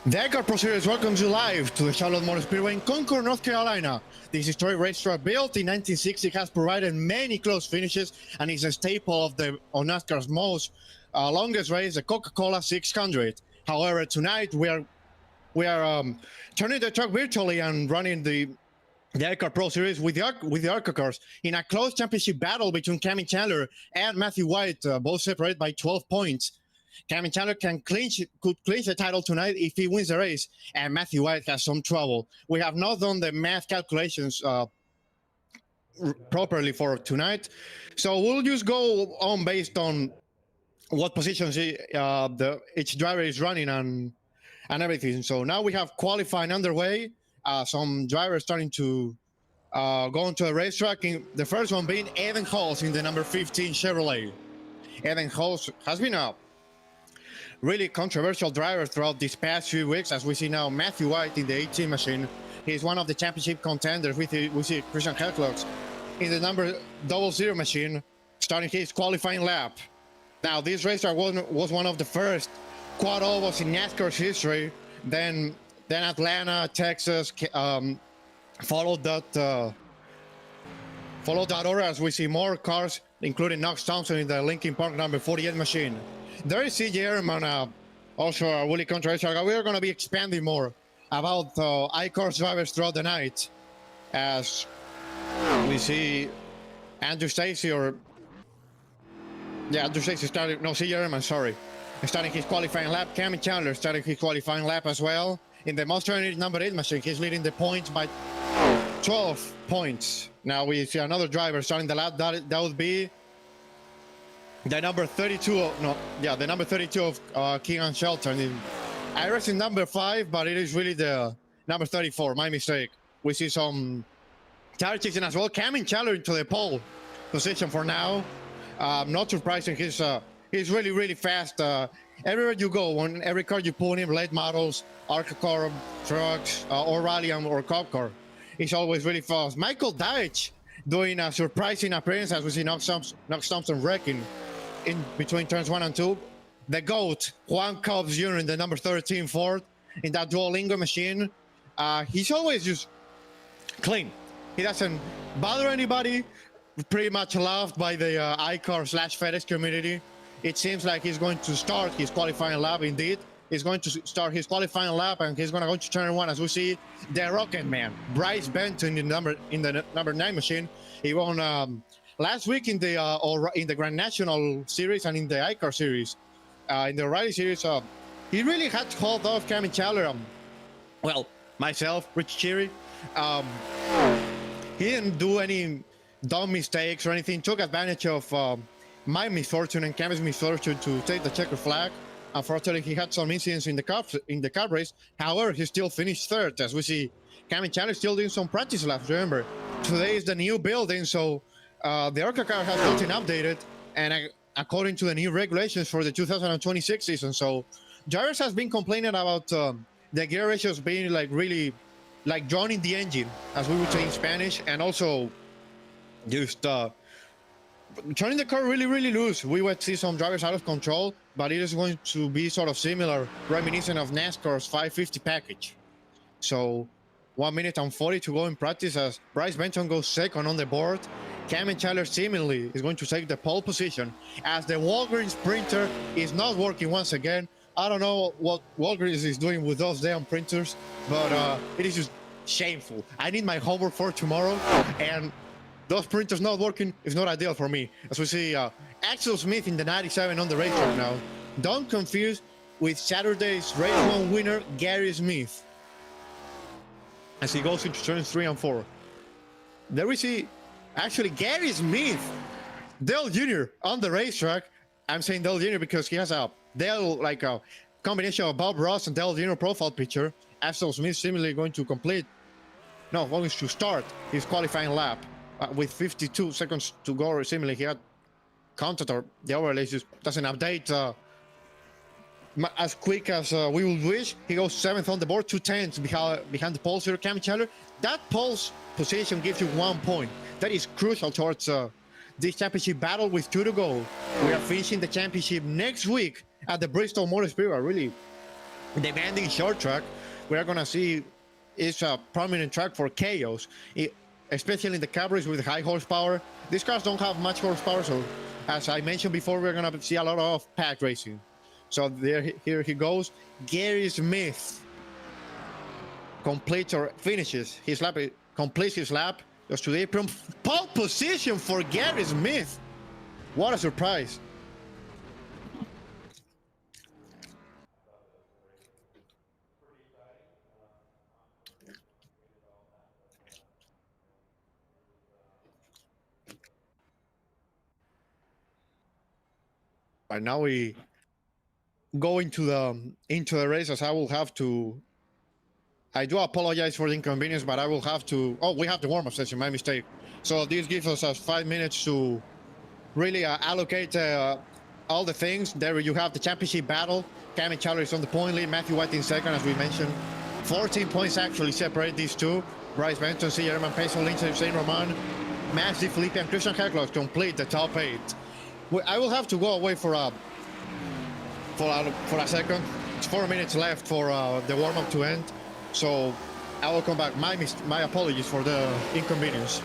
The iCar Pro Series welcomes you live to the Charlotte Motor Speedway in Concord, North Carolina. This historic racetrack, built in 1960, has provided many close finishes and is a staple of NASCAR's most longest race, the Coca-Cola 600. However, tonight we are turning the track virtually and running the iCar Pro Series with the ARCA cars in a close championship battle between Cammy Chandler and Matthew White, both separated by 12 points. Cammy Chandler could clinch the title tonight if he wins the race, and Matthew White has some trouble. We have not done the math calculations properly for tonight, so we'll just go on based on what positions each driver is running and everything. So now we have qualifying underway. Some drivers starting to go into a racetrack. The first one being Evan Hulse in the number 15 Chevrolet. Evan Hulse has been a really controversial driver throughout these past few weeks, as we see now Matthew White in the 18 machine. He's one of the championship contenders. We see Christian Herclox in the number 00 machine, starting his qualifying lap. Now, this racetrack was one of the first quad ovals in NASCAR's history. Then Atlanta, Texas followed that order, as we see more cars, including Knox Thompson in the Lincoln Park number 48 machine. There is CJ Ehrman, also a really controversial guy. We're going to be expanding more about iCar's drivers throughout the night, as we see Andrew Stacey CJ Ehrman, starting his qualifying lap. Cammy Chandler starting his qualifying lap as well. In the Monster Energy number 8 machine, he's leading the points by 12 points. Now we see another driver starting the lap. That would be the number 32 of Keegan Shelton. I rest in number 5, but it is really the number 34. My mistake. We see some tire chasing as well. Cammy Chandler into the pole position for now. Not surprising. He's really, really fast. Everywhere you go, on every car you pull in, late models, ARCA car, trucks, or rally or cop car, he's always really fast. Michael Deitch doing a surprising appearance, as we see Knox Thompson wrecking in between turns 1 and 2. The GOAT, Juan Cobbs Jr. in the number 13 Ford in that Duolingo machine. He's always just clean. He doesn't bother anybody. Pretty much loved by the iCar/FedEx community. It seems like he's going to start his qualifying lap. Indeed, he's going to start his qualifying lap, and he's going to go to turn 1, as we see the Rocket Man, Bryce Benton in the number 9 machine. He won last week in the Grand National Series and in the iCar Series. In the Rally Series, he really had to hold off Cammy Chandler. Myself, Rich Cherry. He didn't do any dumb mistakes or anything. Took advantage of my misfortune and Cammy's misfortune to take the checker flag. Unfortunately, he had some incidents in the cup race. However, he still finished third, as we see Cammy Chandler still doing some practice laps. Remember, today is the new building, so the ARCA car has been updated, and according to the new regulations for the 2026 season. So drivers has been complaining about the gear ratios being really drowning the engine, as we would say in Spanish, and also just turning the car really, really loose. We would see some drivers out of control, but it is going to be sort of similar, reminiscent of NASCAR's 550 package. So 1 minute and 40 to go in practice, as Bryce Benton goes second on the board. Cammy Chandler seemingly is going to take the pole position, as the Walgreens printer is not working once again. I don't know what Walgreens is doing with those damn printers, but it is just shameful. I need my homework for tomorrow, and those printers not working is not ideal for me. As we see Axel Smith in the 97 on the racetrack now. Don't confuse with Saturday's race 1 winner, Gary Smith, as he goes into turns 3 and 4. There we see actually Gary Smith, Dale Jr. on the racetrack. I'm saying Dale Jr. because he has a combination of Bob Ross and Dale Jr. profile picture. Axel Smith seemingly going to start his qualifying lap. With 52 seconds to go, seemingly he had counted, or the overlay just doesn't update as quick as we would wish. He goes 7th on the board, 2/10 behind the pole here, Cammy Chandler. That pole's position gives you 1 point. That is crucial towards this championship battle with 2 to go. We are finishing the championship next week at the Bristol Motor Speedway. Really demanding short track, we are gonna see it's a prominent track for chaos, especially in the cabrios with high horsepower. These cars don't have much horsepower, so as I mentioned before, we're gonna see a lot of pack racing. So here he goes. Gary Smith completes or finishes his lap, completes his lap. Goes to the apron. Pole position for Gary Smith. What a surprise! And now we go into the race, as I will have to. I do apologize for the inconvenience, but I will have to. Oh, we have the warm-up session. My mistake. So this gives us 5 minutes to really allocate all the things. There you have the championship battle. Cami Charler is on the point lead. Matthew White in second, as we mentioned. 14 points actually separate these two. Bryce Benton, C. Herman Peso, Lindsay Saint Roman, Max Di Felipe, and Christian Heklos complete the top 8. I will have to go away for a second. It's 4 minutes left for the warm-up to end. So I will come back. My apologies for the inconvenience.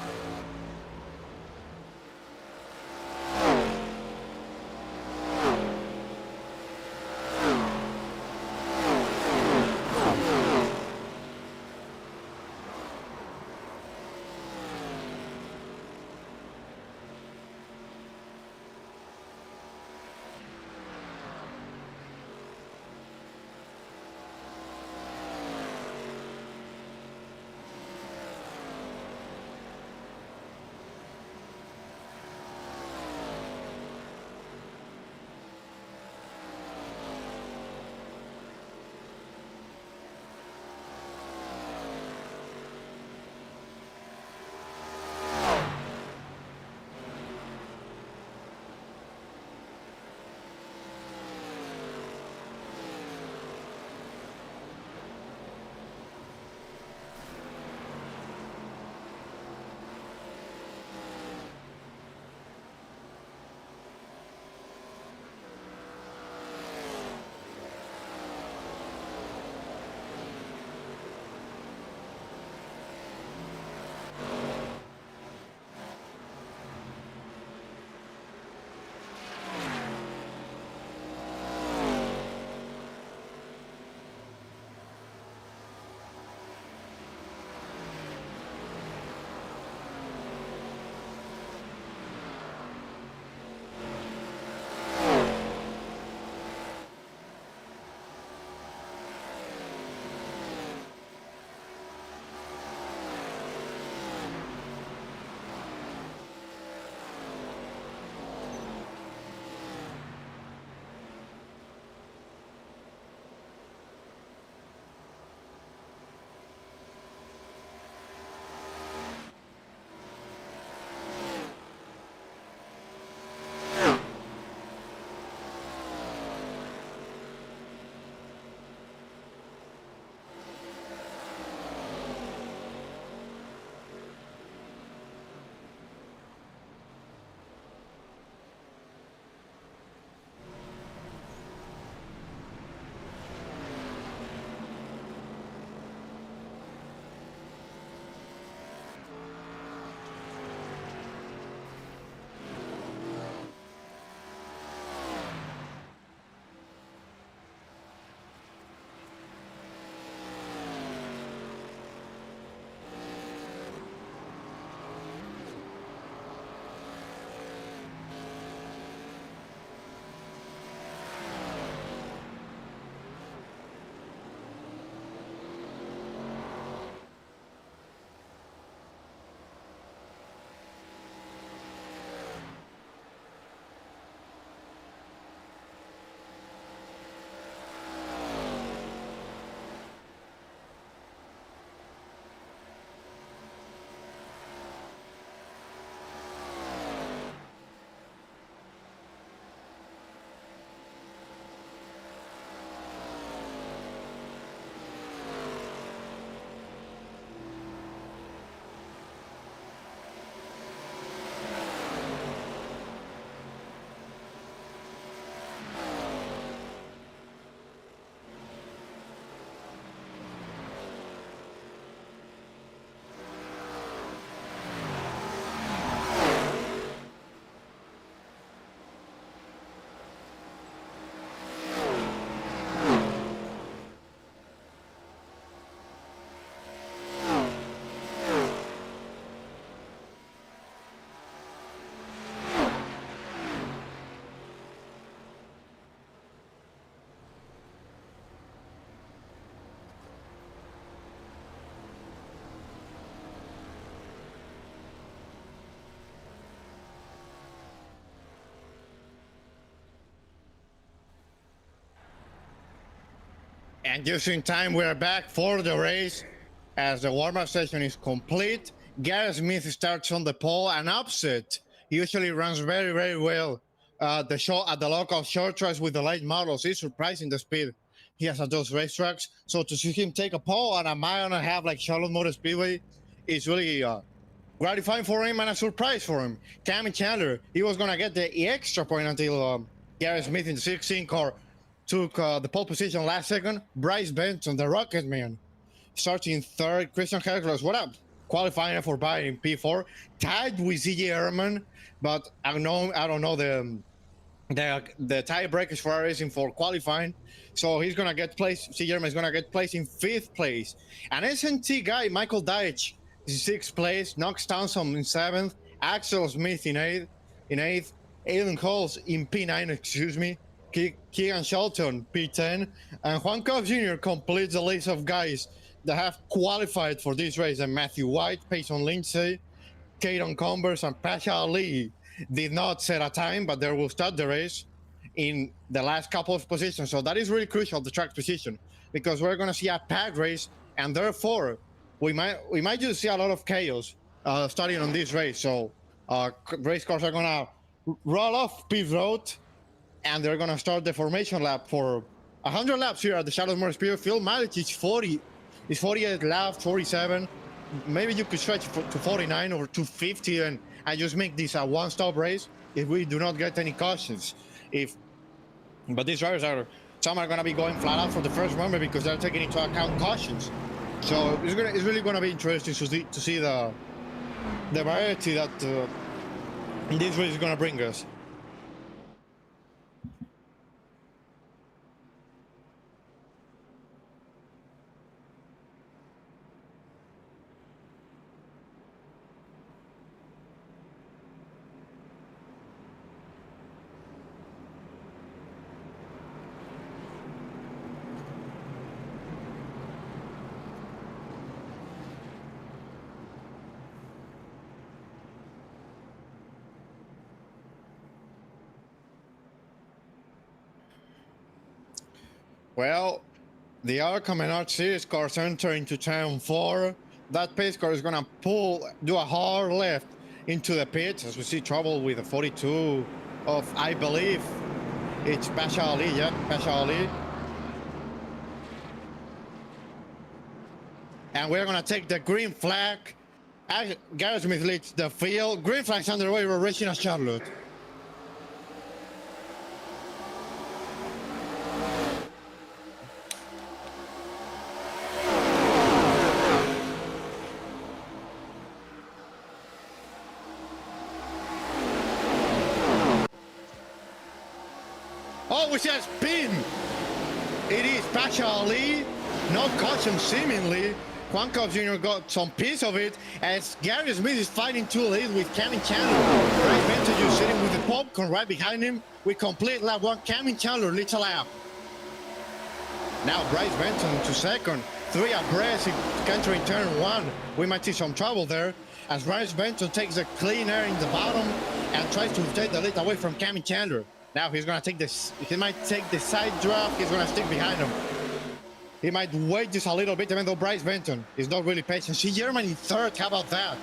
And just in time, we're back for the race. As the warm-up session is complete, Garrett Smith starts on the pole. An upset usually runs very, very well. At the local short tracks with the late models, he's surprising the speed he has at those racetracks. So to see him take a pole on a mile and a half like Charlotte Motor Speedway is really gratifying for him and a surprise for him. Cammy Chandler, he was gonna get the extra point until Garrett Smith in the 16 car took the pole position last second. Bryce Benton, the Rocket Man, starting third. Christian Heglos, what up? Qualifying for Bayern in P4, tied with CJ Ehrman, but I don't know the tiebreakers for our racing for qualifying. So he's gonna get placed. CJ Ehrman is gonna get placed in 5th place. An SNT guy, Michael Deitch, is 6th place. Knox Townsend in 7th. Axel Smith in 8th. Aiden Halls in P9, excuse me. Keegan Shelton, P10, and Juan Cobb Jr. completes the list of guys that have qualified for this race. And Matthew White, Payson Lindsay, Caden Converse, and Pasha Ali did not set a time, but they will start the race in the last couple of positions. So that is really crucial, the track position, because we're going to see a packed race, and therefore we might just see a lot of chaos starting on this race. So race cars are going to roll off pit road, and they're going to start the formation lap for 100 laps here at the Charlotte Motor Speedway. Field mileage is 40. It's 48 laps, 47. Maybe you could stretch to 49 or to 50 and just make this a one-stop race if we do not get any cautions. But these drivers some are going to be going flat out for the first number because they're taking into account cautions. So it's really going to be interesting to see the variety that this race is going to bring us. Well, the Arkham and Art Series cars enter into turn 4. That pace car is going to do a hard left into the pits as we see trouble with the 42 of, I believe, it's Pasha Ali, yeah, Pasha Ali. And we're going to take the green flag. Garrett Smith leads the field. Green flag's underway. We're racing at Charlotte. Oh, we see a spin. It is Pasha Ali. No caution, seemingly. Juan Cobb Jr. got some piece of it as Garrett Smith is fighting too late with Cammy Chandler. Bryce Benton sitting with the popcorn right behind him. We complete lap 1. Cammy Chandler leads a lap. Now Bryce Benton to second. 3 abreast entering turn 1. We might see some trouble there as Bryce Benton takes the clean air in the bottom and tries to take the lead away from Cammy Chandler. Now he's going to take this. He might take the side draft. He's going to stick behind him. He might wait just a little bit, even though Bryce Benton is not really patient. See German in 3rd. How about that?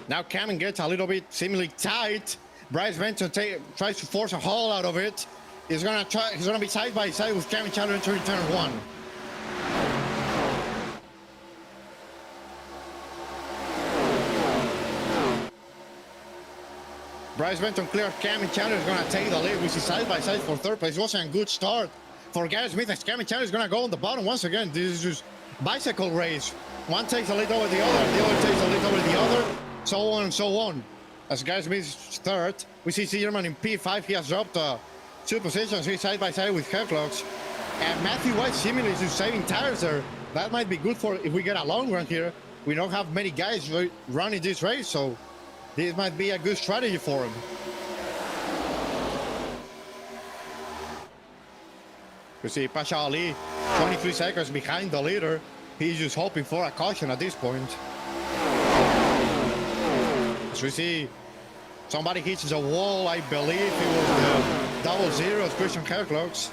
Now Cameron gets a little bit seemingly tight. Bryce Benton tries to force a haul out of it. He's going to be side by side with Cameron Chandler entering turn 1. Bryce Benton cleared Cammy Chandler is going to take the lead. We see side by side for 3rd place. It wasn't a good start for Garrett Smith as Cammy Chandler is going to go on the bottom once again. This is just bicycle race. One takes a lead over the other takes a lead over the other, so on and so on. As Garrett Smith is 3rd, we see Zierman in P5. He has dropped 2 positions. He's side by side with Headlocks. And Matthew White seemingly is just saving tires there. That might be good for if we get a long run here. We don't have many guys running this race, so this might be a good strategy for him. You see Pasha Ali 23 seconds behind the leader. He's just hoping for a caution at this point. As we see somebody hits the wall, I believe it was double zeros, Christian Herclogs.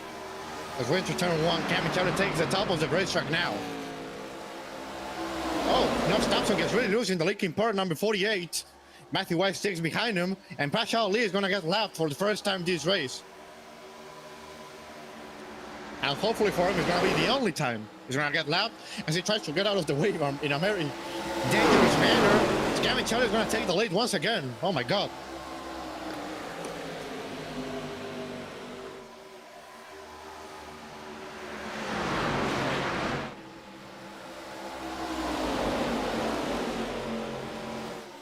As we enter turn one, Kevin Charlie takes the top of the racetrack now. Oh, Knox Thompson gets really loose in the leaking part, number 48. Matthew White sticks behind him, and Pascal Lee is going to get lapped for the first time this race. And hopefully for him, it's going to be the only time he's going to get lapped as he tries to get out of the way in a very dangerous manner. Kevin Charlie is going to take the lead once again. Oh my God.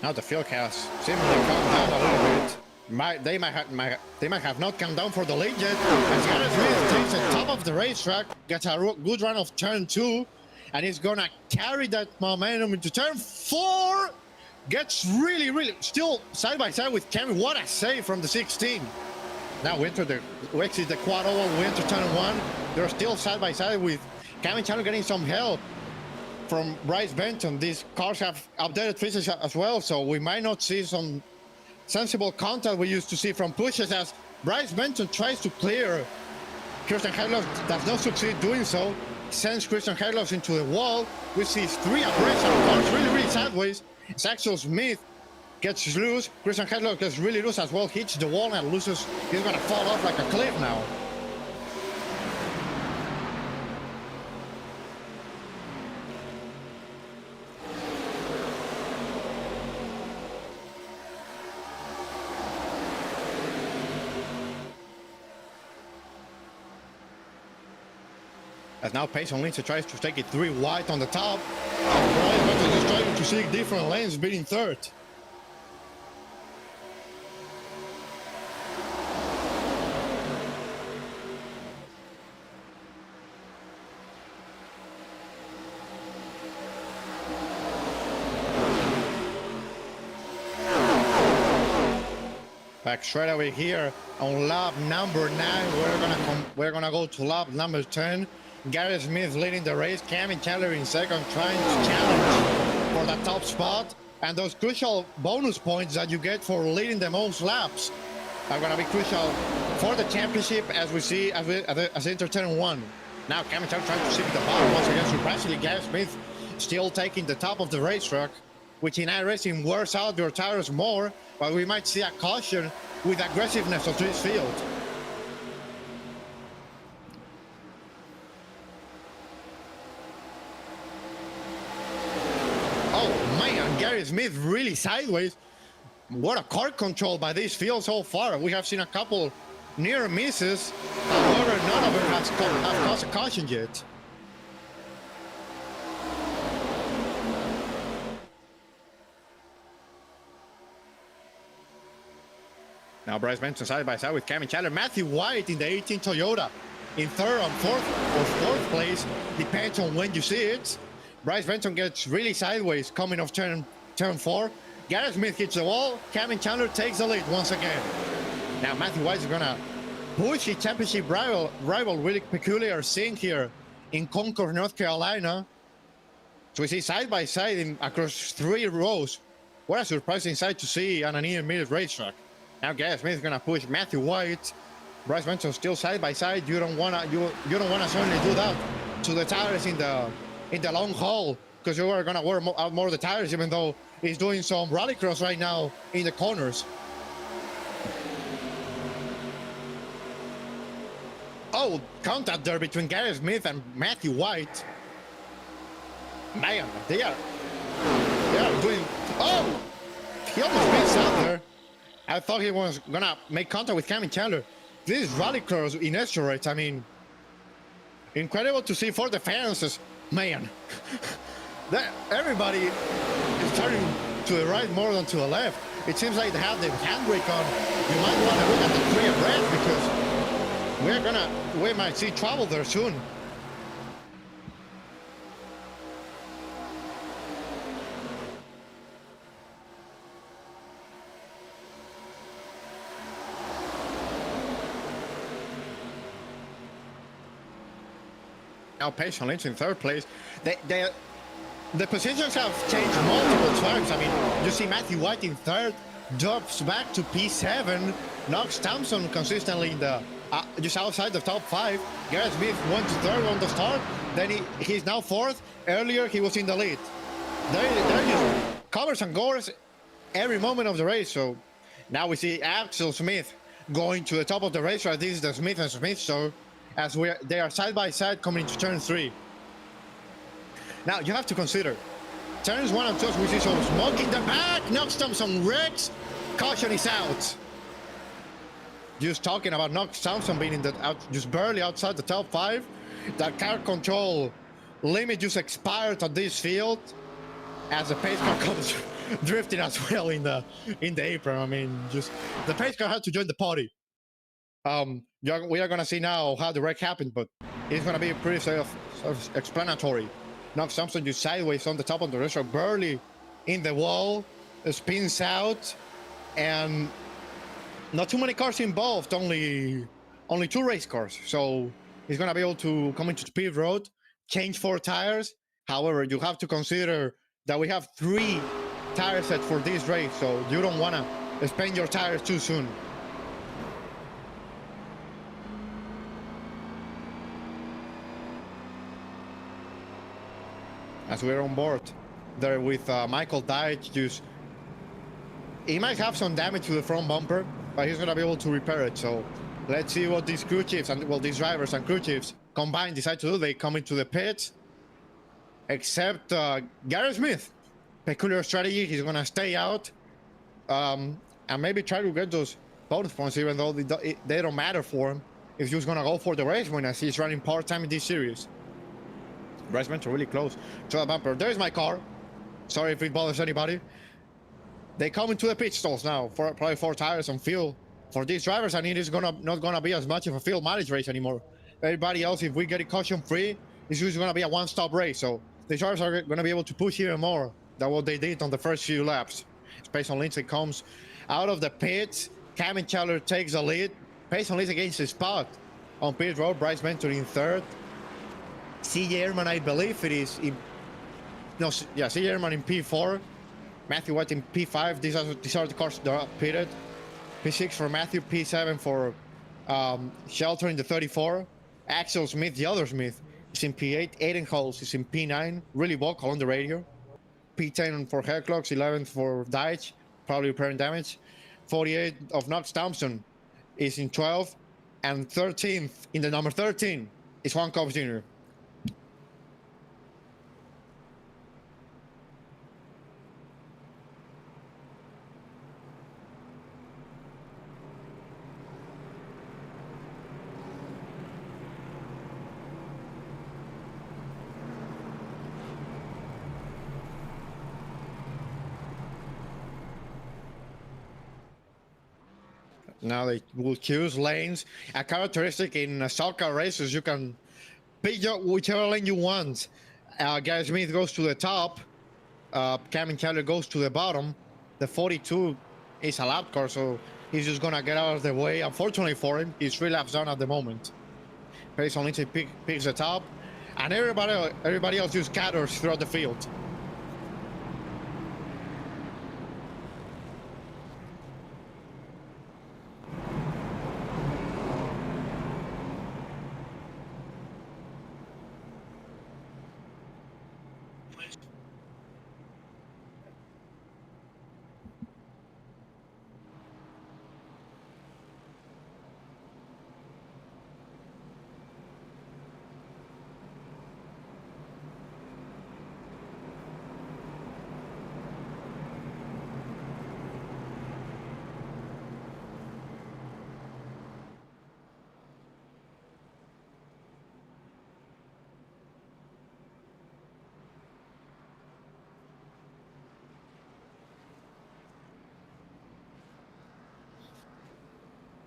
Now the field has seemingly calmed down a little bit. They might have not come down for the lead yet. As Garrett Smith takes the top of the racetrack, gets a good run of turn 2, and he's gonna carry that momentum into turn 4. Gets really still side by side with Kevin. What a save from the 16. Now we exit the quad oval, we enter turn 1. They're still side by side with Kevin Chandler getting some help from Bryce Benton. These cars have updated features as well, so we might not see some sensible contact we used to see from pushes as Bryce Benton tries to clear. Christian Herlos does not succeed doing so. Sends Christian Herlos into the wall. We see 3 abrasive cars really sideways. Saxo Smith gets loose. Christian Herlos gets really loose as well. Hits the wall and loses. He's gonna fall off like a cliff now. As now Payson Lindsay tries to take it 3 wide on the top. Brian Benton is trying to seek different lanes, being third. Back straight away here on lap number 9. We're gonna go to lap number 10. Gary Smith leading the race, Kevin Chandler in second, trying to challenge for that top spot. And those crucial bonus points that you get for leading the most laps are going to be crucial for the championship, as we see as enter turn 1. Now Kevin Chandler trying to sweep the bottom once again. Surprisingly, Gary Smith still taking the top of the racetrack, which in iRacing wears out your tires more, but we might see a caution with aggressiveness of this field. Gary Smith really sideways. What a car control by this field so far. We have seen a couple near misses. However, none of them have caused a caution yet. Now Bryce Benson side by side with Kevin Chandler. Matthew White in the 18 Toyota in third or fourth place. Depends on when you see it. Bryce Benson gets really sideways coming off turn 4. Garrett Smith hits the wall. Kevin Chandler takes the lead once again. Now Matthew White is gonna push his championship rival really peculiar scene here in Concord, North Carolina. So we see side by side across 3 rows. What a surprising sight to see on an intermediate racetrack. Now Garrett Smith is gonna push Matthew White. Bryce Benson still side by side. You don't wanna certainly do that to the tires in the long haul, because you are gonna wear out more of the tires, even though he's doing some rallycross right now in the corners. Oh, contact there between Gary Smith and Matthew White. Man, they are doing. Oh, he almost missed out there. I thought he was gonna make contact with Kevin Chandler. This is rallycross in asteroids. I mean, incredible to see for the fans. Man, everybody is turning to the right more than to the left. It seems like they have the handbrake on. You might want to look at the clear red, because we might see trouble there soon. Now Payson Lynch in third place. The positions have changed multiple times. I mean, you see Matthew White in third, drops back to P7. Knox Thompson consistently in the just outside the top 5. Garrett Smith went to third on the start. Then he's now fourth. Earlier he was in the lead. They're just covers and goers every moment of the race. So now we see Axel Smith going to the top of the race. Right, this is the Smith and Smith show as they are side by side coming into turn 3. Now you have to consider turns 1 and 2, we see some smoke in the back. Knox Thompson wrecks. Caution is out. Just talking about Knox Thompson being in just barely outside the top 5. The car control limit just expired at this field as the pace car comes drifting as well in the apron. I mean, just the pace car had to join the party. We are gonna see now how the wreck happened, but it's gonna be pretty self-explanatory. Knox Thompson just sideways on the top of the restaurant, barely in the wall, spins out, and not too many cars involved, only 2 race cars. So he's gonna be able to come into the pit road, change 4 tires. However, you have to consider that we have 3 tire sets for this race, so you don't wanna spend your tires too soon. As we're on board there with Michael Deitch, he might have some damage to the front bumper, but he's gonna be able to repair it. So let's see what these crew chiefs and these drivers and crew chiefs combined decide to do. They come into the pits, except Garrett Smith. Peculiar strategy. He's gonna stay out and maybe try to get those bonus points, even though they don't matter for him. If he's gonna go for the race win, as he's running part-time in this series. Race are really close to the bumper. There's my car. Sorry if it bothers anybody. They come into the pit stalls now for probably 4 tires and fuel. For these drivers, and it is not gonna be as much of a field mileage race anymore. Everybody else, if we get it caution free, it's just gonna be a one-stop race. So the drivers are gonna be able to push even more than what they did on the first few laps. Payson Lindsay comes out of the pits. Cameron Chandler takes the lead. Payson Lindsay against his spot on pit road. Bryce Mentor in third. CJ Ehrman, I believe it is CJ Ehrman in P4, Matthew White in P5. These are the cars that are pitted. P6 for Matthew, P7 for Shelter in the 34. Axel Smith, the other Smith, is in P8. Aiden Holes is in P9. Really vocal on the radio. P10 for Hairclocks, 11 for Deitch, probably repairing damage. 48 of Knox Thompson is in 12, and 13th in the number 13 is Juan Cobbs Jr. Now they will choose lanes. A characteristic in soccer races, you can pick whichever lane you want. Garrett Smith goes to the top. Cameron Chandler goes to the bottom. The 42 is a lap car, so he's just gonna get out of the way. Unfortunately for him, he's 3 laps down at the moment. Payson Lindsay picks the top, and everybody else just scatters throughout the field.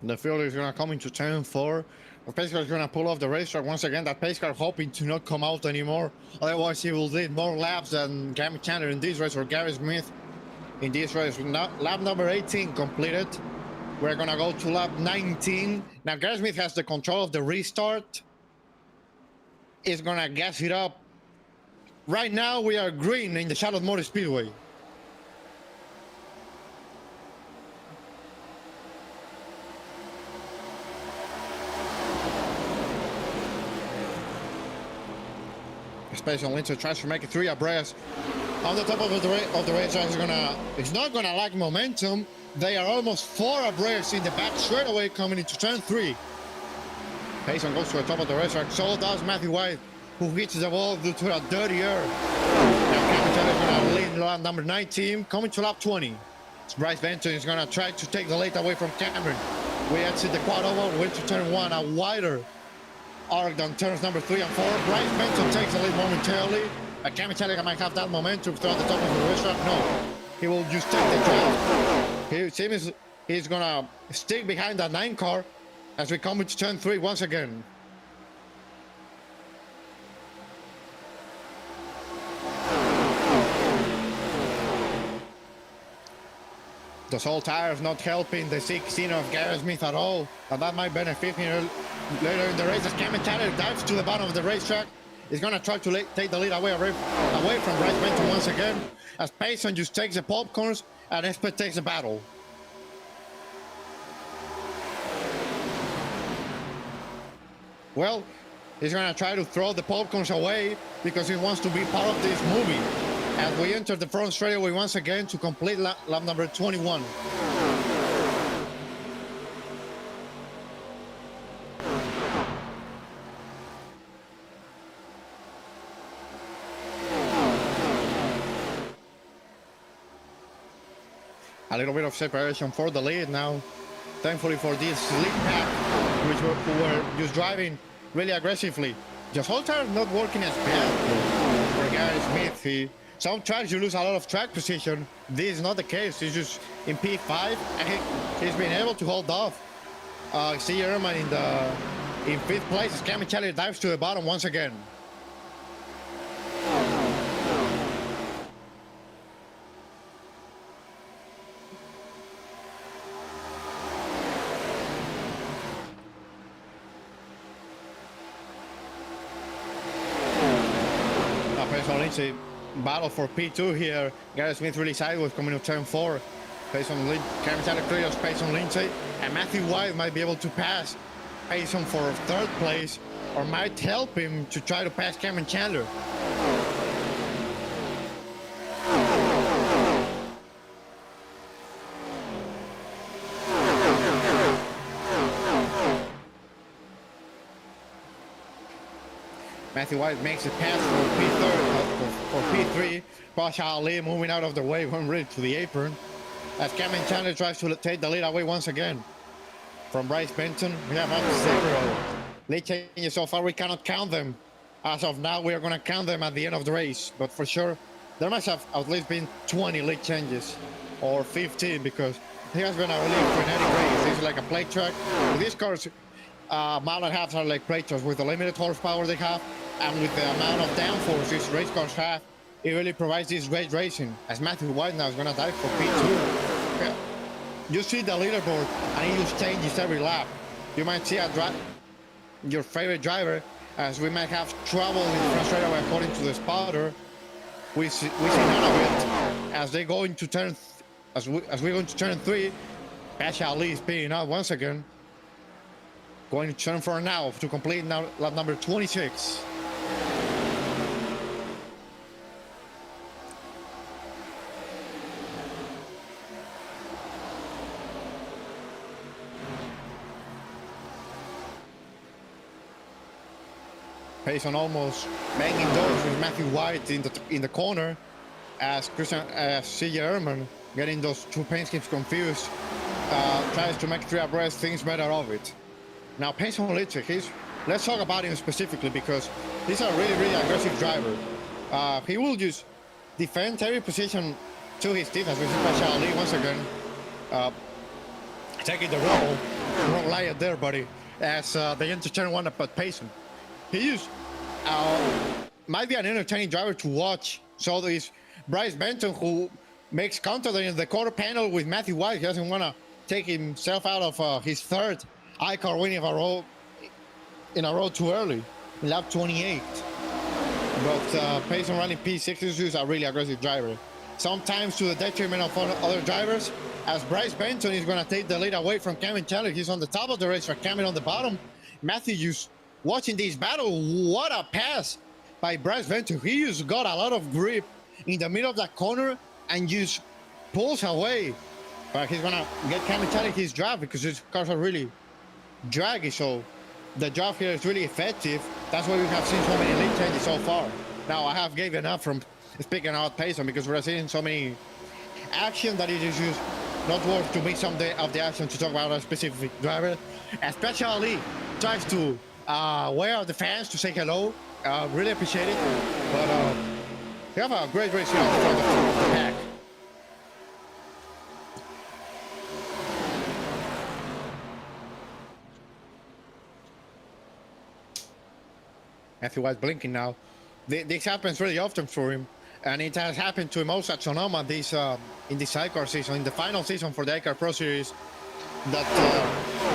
The field is going to come into turn 4. The pace car is going to pull off the racetrack once again. That pace car hoping to not come out anymore. Otherwise, he will need more laps than Cameron Chandler in this race or Garrett Smith in this race. Lap number 18 completed. We're going to go to lap 19. Now, Garrett Smith has the control of the restart. He's going to gas it up. Right now, we are green in the Charlotte Motor Speedway. Especially Lindsay tries to make it 3 abreast. On the top of the racetrack, he's not gonna lack momentum. They are almost 4 abreast in the back straightaway coming into turn 3. Payson goes to the top of the racetrack. So does Matthew White, who hits the ball due to a dirty air. Now Cameron Taylor is gonna lead lap number 19, coming to lap 20. Bryce Benton is gonna try to take the lead away from Cameron. We exit the quad oval, went to turn 1, a wider arc than turns number 3 and 4. Bryce Benton takes the lead momentarily. Cameron Taylor might have that momentum throughout the top of the racetrack. No, he will just take the draft. He seems he's gonna stick behind that 9 car as we come into turn 3 once again. The salt tires not helping the 16 of Garrett Smith at all, and that might benefit him later in the race as Cameron Taylor dives to the bottom of the racetrack. He's going to try to take the lead away from Bryce Benton once again, as Payson just takes the popcorns and Espen takes the battle. Well, he's going to try to throw the popcorns away because he wants to be part of this movie. As we enter the front straightaway once again to complete lap number 21. A little bit of separation for the lead now. Thankfully for this lead pack, which were just driving really aggressively. The whole tire not working as bad for Garrett Smith. Some tracks you lose a lot of track position. This is not the case. He's just in P5 and he's been able to hold off. See Ehrman in 5th place as Cameron Taylor dives to the bottom once again. Lindsay battle for P2 here. Garrett Smith really sideways coming to turn 4. Payson lead. Cameron Taylor clears Payson Lindsay, and Matthew White might be able to pass Payson for 3rd place, or might help him to try to pass Cameron Chandler. Matthew White makes it pass for P3. Pasha Ali moving out of the way, went ready to the apron. As Cameron Chandler tries to take the lead away once again. From Bryce Benton, we have up to 0 lead changes so far. We cannot count them. As of now, we are going to count them at the end of the race. But for sure, there must have at least been 20 lead changes. Or 15, because it has been a really frenetic race. This is like a plate track. These cars, mile and a half are like plate tracks with the limited horsepower they have. And with the amount of downforce these race cars have, it really provides this great racing. As Matthew White now is going to dive for P2. You see the leaderboard, and it just changes every lap. You might see your favorite driver, as we might have trouble in the front straightaway according to the spotter. We see none of it as they go into turn, as we go into turn 3. Pasha Ali is speeding out once again. Going to turn 4 now to complete now lap number 26. Payson almost banging doors with Matthew White in the corner, as C.J. Ehrman, getting those 2 paint schemes confused, tries to make 3 abreast, things better of it. Now Payson Litchik, let's talk about him specifically, because he's a really, really aggressive driver. He will just defend every position to his teeth, as we see Pasha Ali once again taking the roll. Wrong lie there, buddy, as they enter turn 1 but Payson. He might be an entertaining driver to watch. So there's Bryce Benton, who makes contact in the quarter panel with Matthew White. He doesn't want to take himself out of his 3rd iCar win in a row too early, in lap 28. But Payson running P6 is a really aggressive driver. Sometimes to the detriment of other drivers, as Bryce Benton is going to take the lead away from Cameron Chandler. He's on the top of the race for Cameron on the bottom. Matthew watching this battle, what a pass by Bryce Venture. He just got a lot of grip in the middle of that corner and just pulls away. But he's gonna get Kamikaze his drive because his cars are really draggy. So the drive here is really effective. That's why we have seen so many lead changes so far. Now I have given up from speaking about Payson because we're seeing so many action that it is just not worth to miss some of the action to talk about a specific driver. Especially tries to wear out the fans to say hello. Really appreciate it. But we have a great race here in front of the pack. Matthew White blinking now. This happens really often for him, and it has happened to him also at Sonoma in this iCar season, in the final season for the iCar Pro Series, that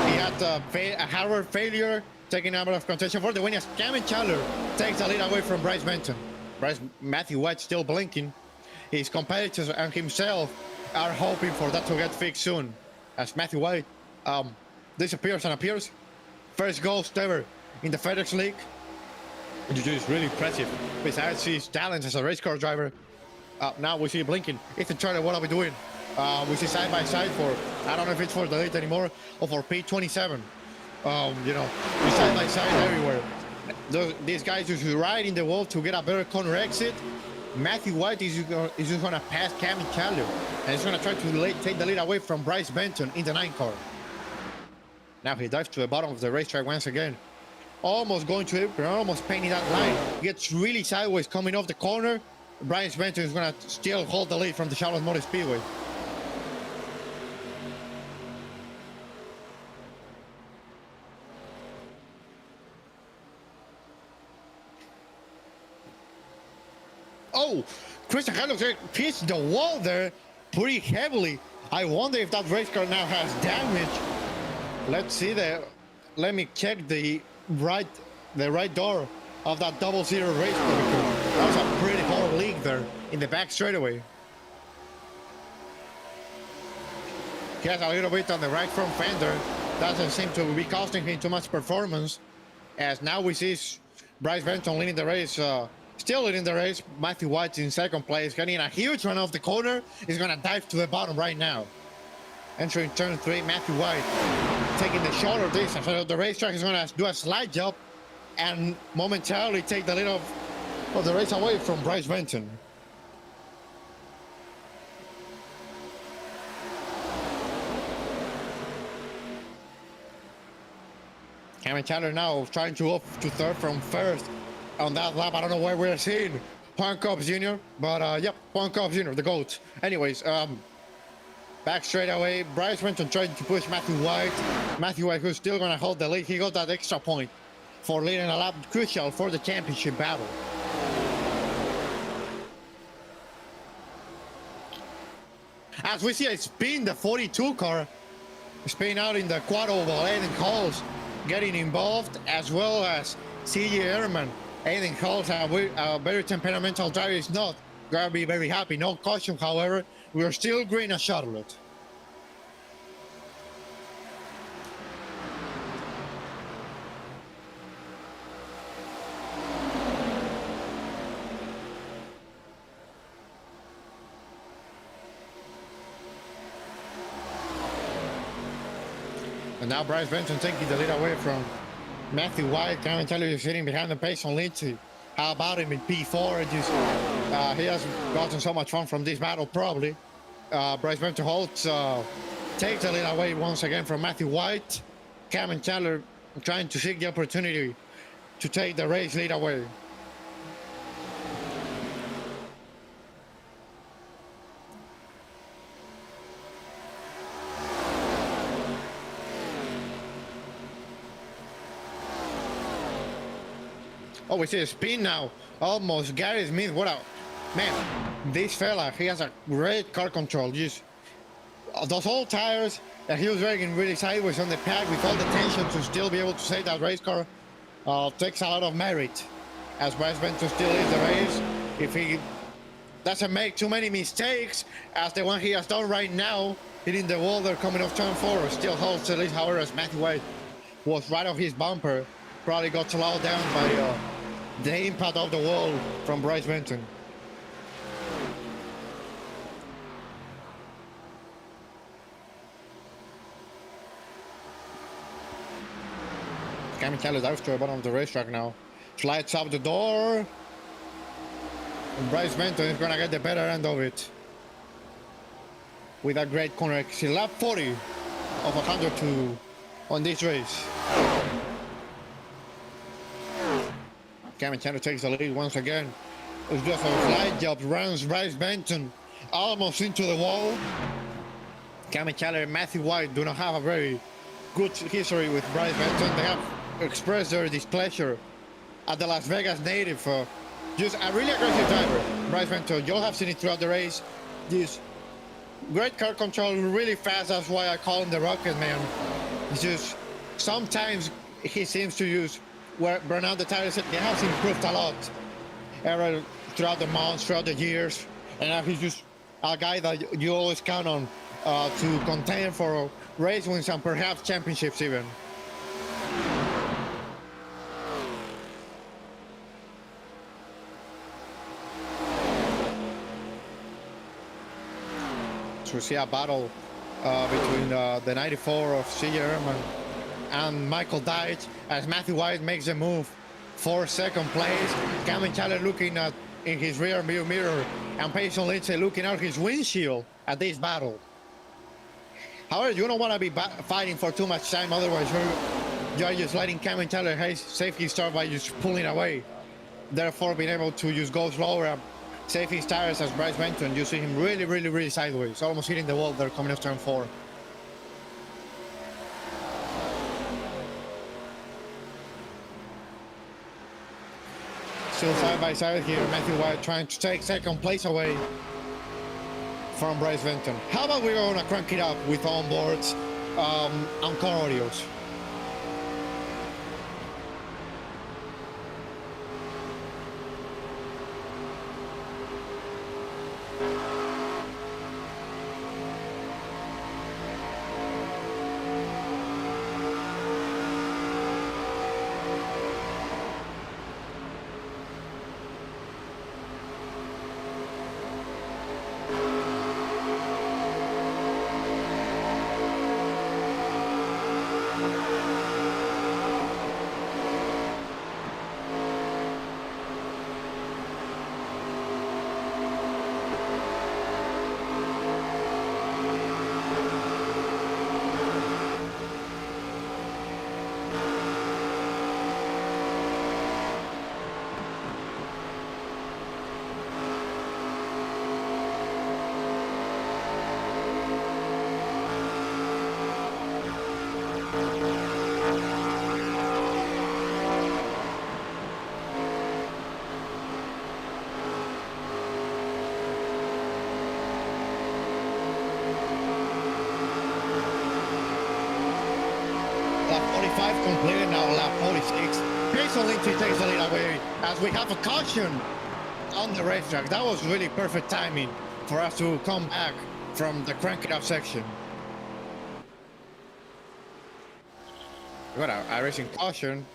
he had a hardware failure, taking out of contention for the win as Cameron Chandler takes the lead away from Bryce Benton. Matthew White still blinking. His competitors and himself are hoping for that to get fixed soon, as Matthew White disappears and appears. First ghost ever in the FedEx League. Which is really impressive. Besides his talents as a race car driver, now we see blinking. Ethan Charlie, what are we doing? We see side by side for, I don't know if it's for the lead anymore or for P27. You know, side by side everywhere. These guys just right in the wall to get a better corner exit. Matthew White is just gonna pass Cam and Chandler, and he's gonna try to take the lead away from Bryce Benton in the 9 car. Now he dives to the bottom of the racetrack once again. Almost going to it, but almost painting that line. Gets really sideways coming off the corner. Bryce Benton is going to still hold the lead from the Charlotte Motor Speedway. Oh, Christian Carlos hits the wall there pretty heavily. I wonder if that race car now has damage. Let's see there. Let me check the right door of that 0-0 race car. That was a pretty hard leak there in the back straightaway. He has a little bit on the right front fender. Doesn't seem to be costing him too much performance, as now we see Bryce Benton leading the race, still leading the race. Matthew White in second place, getting a huge run off the corner. He's gonna dive to the bottom right now. Entering turn 3, Matthew White taking the shorter distance. So the racetrack is going to do a slide job and momentarily take the lead of the race away from Bryce Benton. Cameron Chandler now trying to up to third from first on that lap. I don't know where we're seeing Juan Cobbs Jr., but yep, Juan Cobbs Jr., the GOAT. Anyways, back straight away, Bryce Benton trying to push Matthew White. Matthew White, who's still going to hold the lead. He got that extra point for leading a lap, crucial for the championship battle. As we see a spin, the 42 car spin out in the quad oval. Aiden Halls getting involved, as well as C.J. Ehrman. Aiden Halls, a very temperamental driver, is not going to be very happy. No caution, however. We're still green at Charlotte. And now Bryce Benton taking the lead away from Matthew White. Cameron Chandler is sitting behind the pace on Lindsay. How about him in P4? He has gotten so much fun from this battle, probably. Bryce Benton holds, takes the lead away once again from Matthew White. Cameron Chandler trying to seek the opportunity to take the race lead away. Oh, we see a spin now. Almost Gary Smith. What a man. This fella, he has a great car control. Just those whole tires that he was dragging really sideways on the pack with all the tension to still be able to save that race car takes a lot of merit. As Bryce Benton still leads the race, if he doesn't make too many mistakes as the one he has done right now, hitting the wall there coming off turn 4, still holds the lead. However, as Matthew White was right off his bumper, probably got slowed down by The impact of the wall from Bryce Benton. Cammy Taylor dives to the bottom of the racetrack now. Slides up the door. And Bryce Benton is gonna get the better end of it. With a great corner exit. Lap 40 of 102 on this race. Cammy Taylor takes the lead once again. It's just a slight job, runs Bryce Benton almost into the wall. Cammy Taylor and Matthew White do not have a very good history with Bryce Benton. They have expressed their displeasure at the Las Vegas native. Just a really aggressive driver, Bryce Benton. You'll have seen it throughout the race. This great car control, really fast. That's why I call him the Rocket Man. It's just sometimes he seems to use burn out the tires. He has improved a lot throughout the months, throughout the years, and he's just a guy that you always count on to contend for race wins and perhaps championships even. So we see a battle between the 94 of C.J. and Michael Dietz as Matthew White makes the move for second place. Cammy Taylor looking at in his rear view mirror and Payson Lindsay looking out his windshield at this battle. However, you don't want to be fighting for too much time, otherwise you're just letting Cammy Taylor his safety start by just pulling away. Therefore, being able to just go slower and save his tires as Bryce Benton. You see him really sideways, almost hitting the wall there coming off turn 4. Still side by side here, Matthew White trying to take second place away from Bryce Benton. How about we're gonna crank it up with onboards and car audios? Lap 45 completed, now lap 46. Payson Lindsay takes the lead away as we have a caution on the racetrack. That was really perfect timing for us to come back from the crank it up section. We got a racing caution.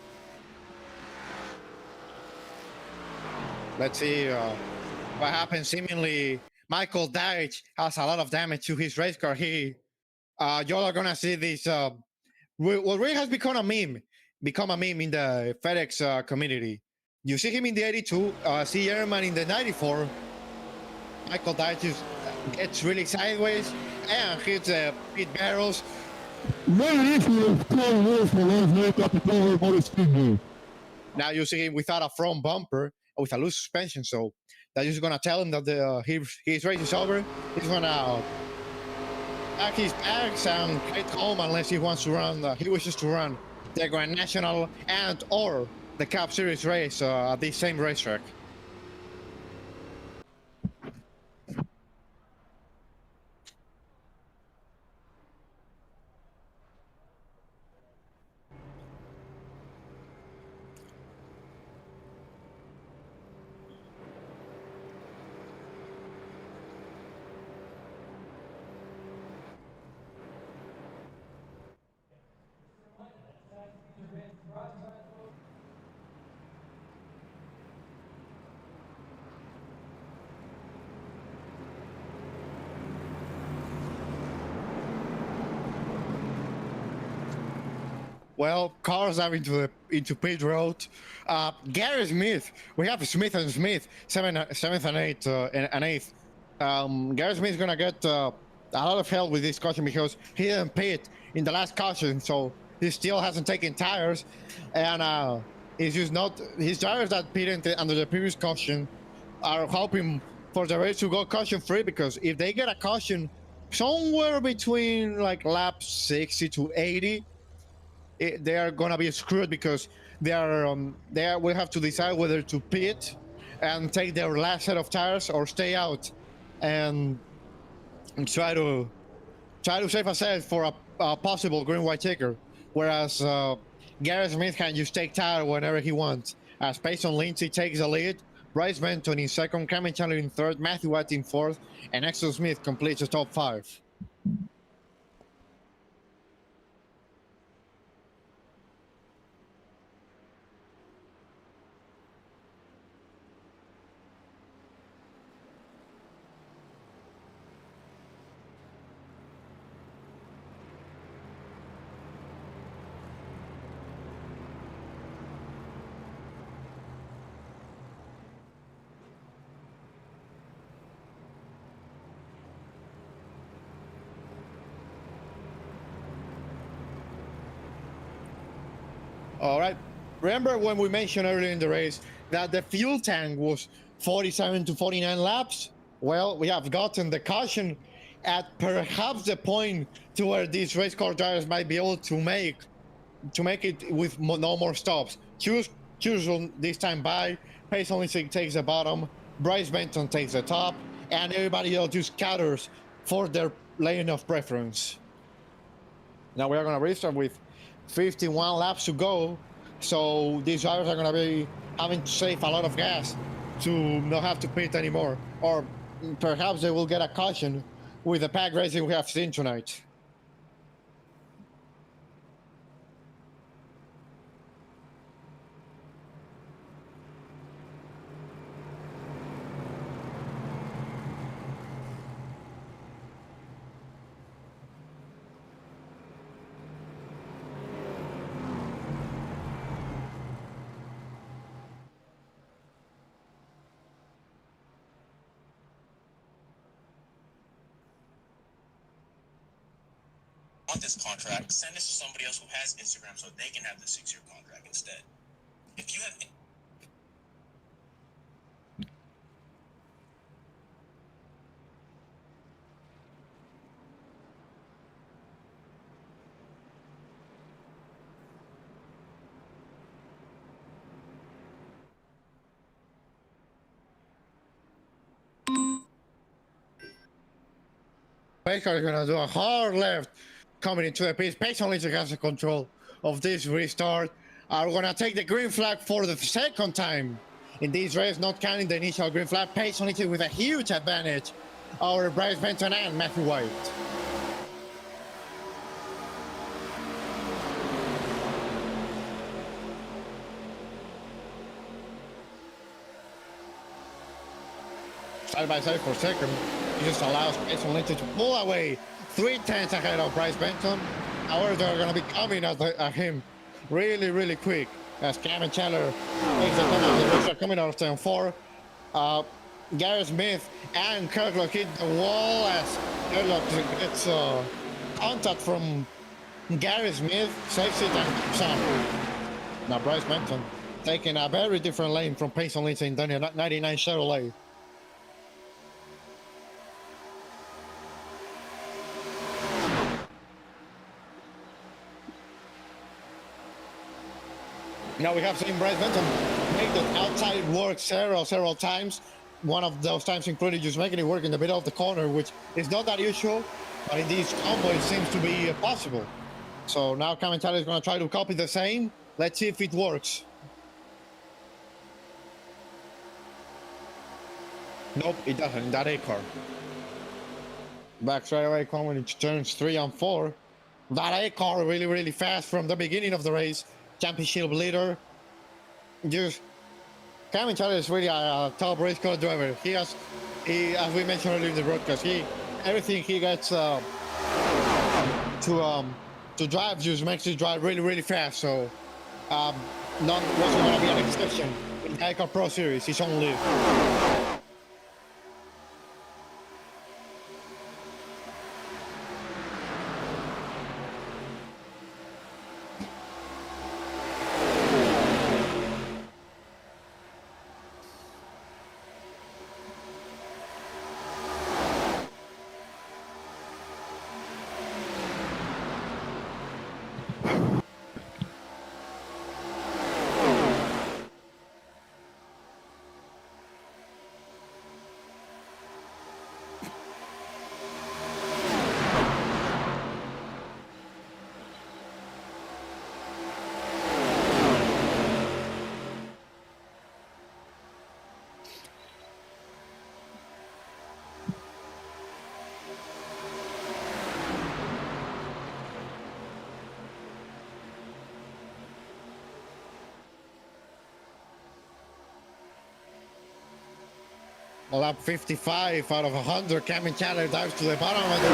Let's see what happens. Seemingly, Michael Dietz has a lot of damage to his race car. Y'all are gonna see this. What really has become a meme in the FedEx community. You see him in the 82, see Ehrman in the 94. Michael Dietz just gets really sideways and hits pit barrels. Now you see him without a front bumper, with a loose suspension, so that is gonna tell him that his race is over. He's gonna pack his bags and head home unless he wants to run. He wishes to run the Grand National and or the Cup Series race at this same racetrack. Well, cars are into pit road. Gary Smith, we have Smith and Smith, seventh and eighth. Gary Smith is gonna get a lot of help with this caution because he didn't pit in the last caution, so he still hasn't taken tires, and he's just not his drivers that pitted under the previous caution are hoping for the race to go caution free, because if they get a caution somewhere between like lap 60 to 80, they are gonna be screwed, because they will have to decide whether to pit and take their last set of tires or stay out and try to save a set for a possible green white checker. Whereas Garrett Smith can just take tire whenever he wants. As Payson Lindsay takes the lead, Bryce Benton in second, Cameron Chandler in third, Matthew White in fourth, and Axel Smith completes the top five. All right. Remember when we mentioned earlier in the race that the fuel tank was 47 to 49 laps? Well, we have gotten the caution at perhaps the point to where these race car drivers might be able to make it with no more stops. Choose this time by. Pace only takes the bottom. Bryce Benton takes the top, and everybody else just scatters for their lane of preference. Now we are going to restart with 51 laps to go, so these drivers are going to be having to save a lot of gas to not have to pit anymore, or perhaps they will get a caution with the pack racing we have seen tonight. Want this contract, send this to somebody else who has Instagram so they can have the 6-year contract instead. If you have Baker is going to do a hard left coming into the pits. Pace only has the control of this restart. Are going to take the green flag for the second time in this race, not counting the initial green flag. Pace only with a huge advantage over Bryce Benton and Matthew White. Side by side for second. He just allows Pace only to pull away 3/10 ahead of Bryce Benton. However, they're going to be coming at him really quick as Cameron Chandler takes the top of the race. Are coming out of turn 4. Gary Smith and Kirklock hit the wall as Kirklock gets contact from Gary Smith, saves it and keeps on. Now Bryce Benton taking a very different lane from Payson Lindsay in the 99 Chevrolet. Now we have seen Bryce Benton make the outside work several times. One of those times included just making it work in the middle of the corner, which is not that usual, but in this combo it seems to be possible. So now Cameron Chandler is going to try to copy the same. Let's see if it works. Nope, it doesn't in that iCar. Back straight away coming into turns 3 and 4. That iCar really fast from the beginning of the race. Championship leader. Just Cameron Chandler is really a top race car driver. As we mentioned earlier in the broadcast, everything he gets to to drive just makes you drive really, really fast. So, none wasn't going to be an exception in the iCar Pro Series. It's only. Lap 55 out of 100, Cameron Chandler dives to the bottom of the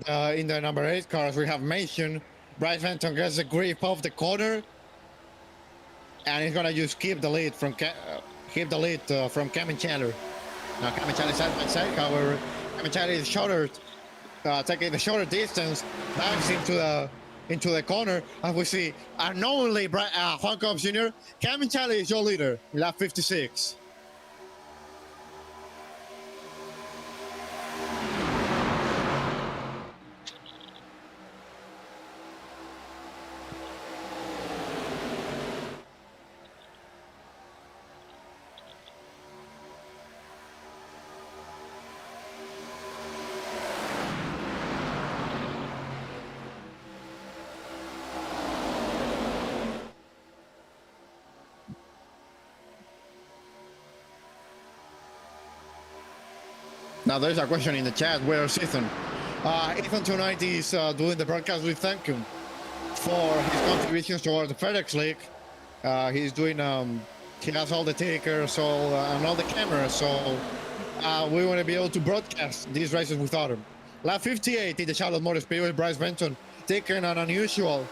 racetrack. In the number 8 car, as we have mentioned, Bryce Benton gets the grip off the corner, and he's gonna just keep the lead from Cameron Chandler. Now Cameron Chandler side by side, however, Cameron Chandler is shorter, taking the shorter distance, dives into the corner, and we see unknowingly Juan Cobb Jr. Cameron Chandler is your leader in lap 56. Now there's a question in the chat, where's Ethan? Ethan tonight is doing the broadcast. We thank him for his contributions towards the FedEx League. He's doing, he has all the tickers and all the cameras, so we want to be able to broadcast these races without him. Lap 58 in the Charlotte Motor Speedway, Bryce Benton taking an unusual way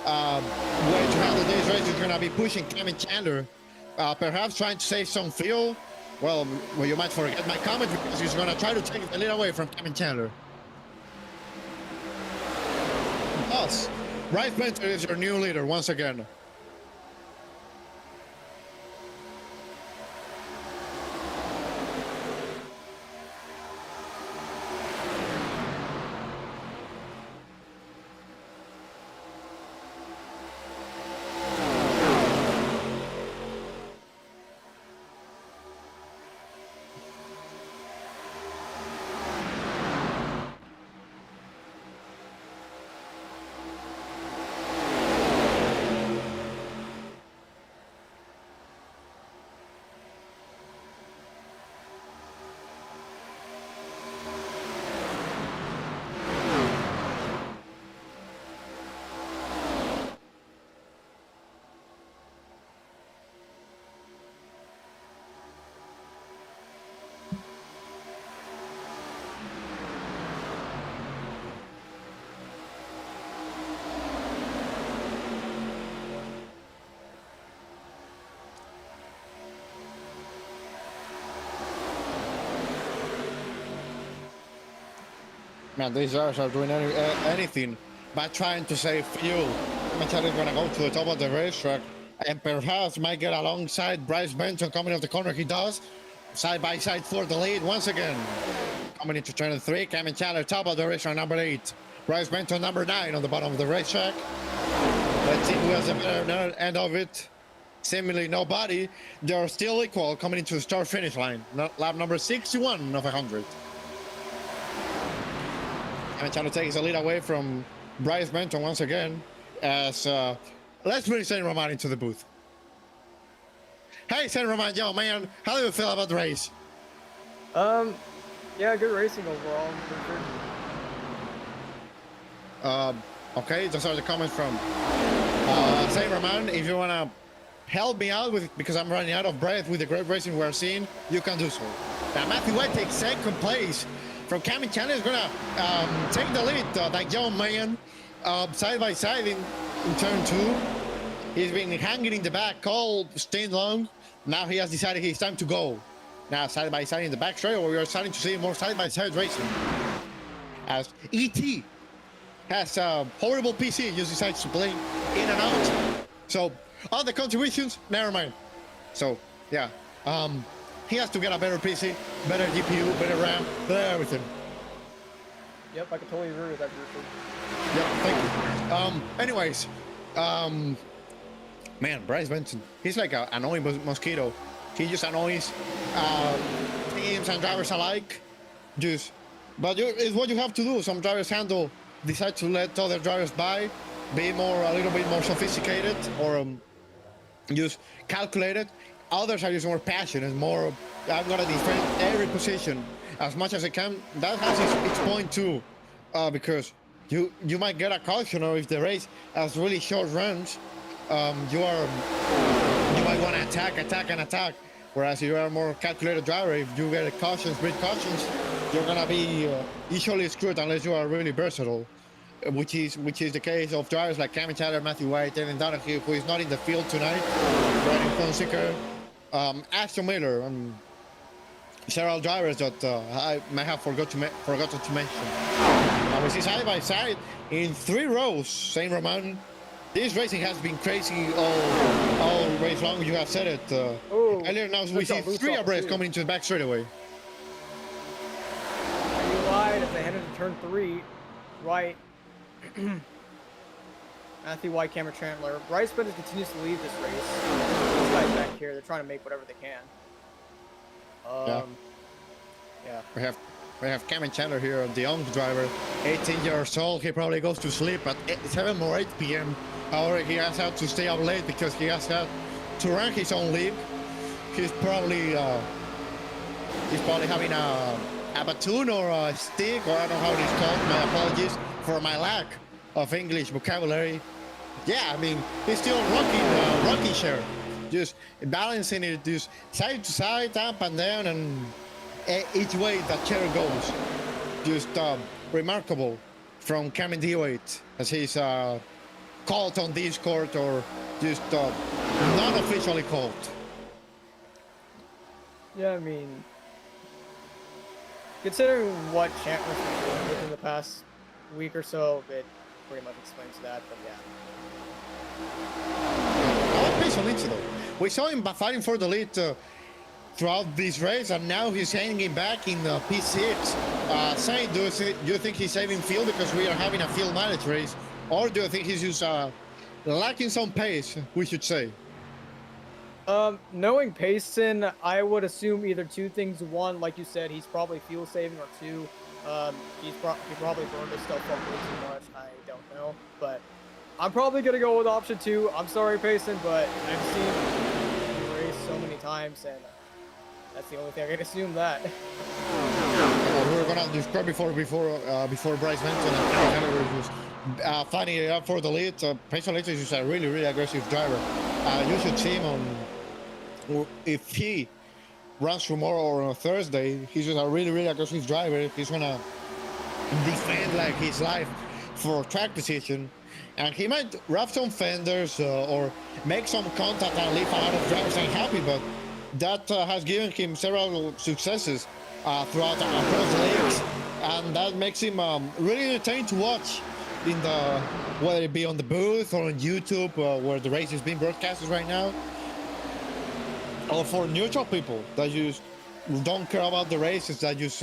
to handle these races. He's going to be pushing Cameron Chandler, perhaps trying to save some fuel. Well, you might forget my comment because he's going to try to take the lead away from Cameron Chandler. Thus, Bryce Benton is your new leader once again. Man, these cars are doing anything but trying to save fuel. Machado is going to go to the top of the racetrack and perhaps might get alongside Bryce Benton coming off the corner. He does. Side by side for the lead once again. Coming into turn 3, Cameron Chandler, top of the racetrack, number 8. Bryce Benton, number 9 on the bottom of the racetrack. Let's see who has the better end of it. Seemingly nobody. They're still equal coming into the start-finish line. Lap number 61 of 100. And trying to take the lead away from Bryce Benton once again. As let's bring Saint Roman into the booth. Hey, Saint Roman, yo, man, how do you feel about the race? Yeah, good racing overall. Okay, those are the comments from Saint Roman. If you wanna help me out with, because I'm running out of breath with the great racing we're seeing, you can do so. Now Matthew White takes second place from Cameron Chandler. Is gonna take the lead, that young man. side by side in turn 2. He's been hanging in the back all staying long. Now he has decided it's time to go. Now side by side in the back straight, we are starting to see more side by side racing. As ET has a horrible PC, just decides to play in and out. So all the contributions, never mind. So yeah, he has to get a better PC, better GPU, better RAM, better everything. Yep, I can totally agree with that, Brewster. Yeah, thank you. Anyways, man, Bryce Benson, he's like an annoying mosquito. He just annoys teams and drivers alike. But it's what you have to do. Some drivers decide to let other drivers by, be a little bit more sophisticated or just calculated. Others are just more passionate, more, I'm gonna defend every position as much as I can. That has its point too, because you might get a caution, or if the race has really short runs, you might want to attack. Whereas if you are a more calculated driver, if you get breed cautions, you're gonna be easily screwed unless you are really versatile, which is the case of drivers like Cameron Chandler, Matthew White, Evan Donahue, who is not in the field tonight, Brandon Fonseca, Aston Miller, and several drivers that I may have forgotten to mention. Now we see side by side in 3 rows, Saint Roman. This racing has been crazy all race long. You have said it. Earlier now we see 3 abreast coming into the back straight away. You lied as they headed to turn 3. White, Matthew White, Cameron Chandler. Bryce Benson continues to lead this race. These guys back here, they're trying to make whatever they can. Yeah. We have Cameron Chandler here, the young driver, 18 years old. He probably goes to sleep at 7 or 8 p.m. However, he has had to stay up late because he has had to run his own league. He's probably having a batoon or a stick, or I don't know how it is called. My apologies for my lack of English vocabulary. Yeah, I mean, he's still rocking chair, just balancing it, just side to side, up and down, and each way that chair goes. Just remarkable from Cameron Dewitt, as he's called on Discord, or just not officially called. Yeah, I mean, considering what Chantler's been doing within the past week or so, it pretty much explains that, but yeah. I like Pace on Lindsay though. We saw him fighting for the lead throughout this race, and now he's hanging back in the P6. Saint, do you think he's saving fuel because we are having a fuel mileage race, or do you think he's just lacking some pace, we should say? Knowing Payson, I would assume either 2 things. 1, like you said, he's probably fuel saving, or 2, he probably burned his stuff up way too much. I don't know, but I'm probably gonna go with option 2. I'm sorry, Payson, but I've seen him race so many times, and that's the only thing I can assume that. We were gonna describe before Bryce Benson and Cameron were just finding it up for the lead. Payson is just a really aggressive driver. You should see him if he runs tomorrow or on Thursday. He's just a really aggressive driver. He's gonna defend like his life for track position, and he might wrap some fenders or make some contact and leave a lot of drivers unhappy, but that has given him several successes throughout across the leagues, and that makes him really entertaining to watch in whether it be on the booth or on YouTube, where the race is being broadcasted right now, or for neutral people that just don't care about the races, that just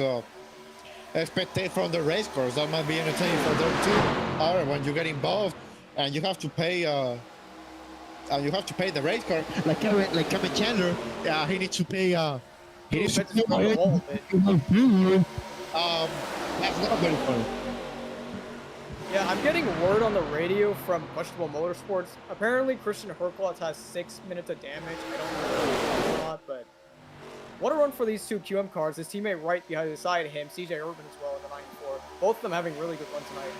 spectate from the race course. That might be entertaining for them too. Or when you get involved and you have to pay the race car, like Cameron Chandler, he needs to pay. He needs to pay. That's not very fun. Yeah, I'm getting word on the radio from Questionable Motorsports. Apparently, Christian Hercules has 6 minutes of damage. I don't know if it's or not, but what a run for these 2 QM cars. His teammate right beside him, CJ Urban as well in the 94. Both of them having really good runs tonight.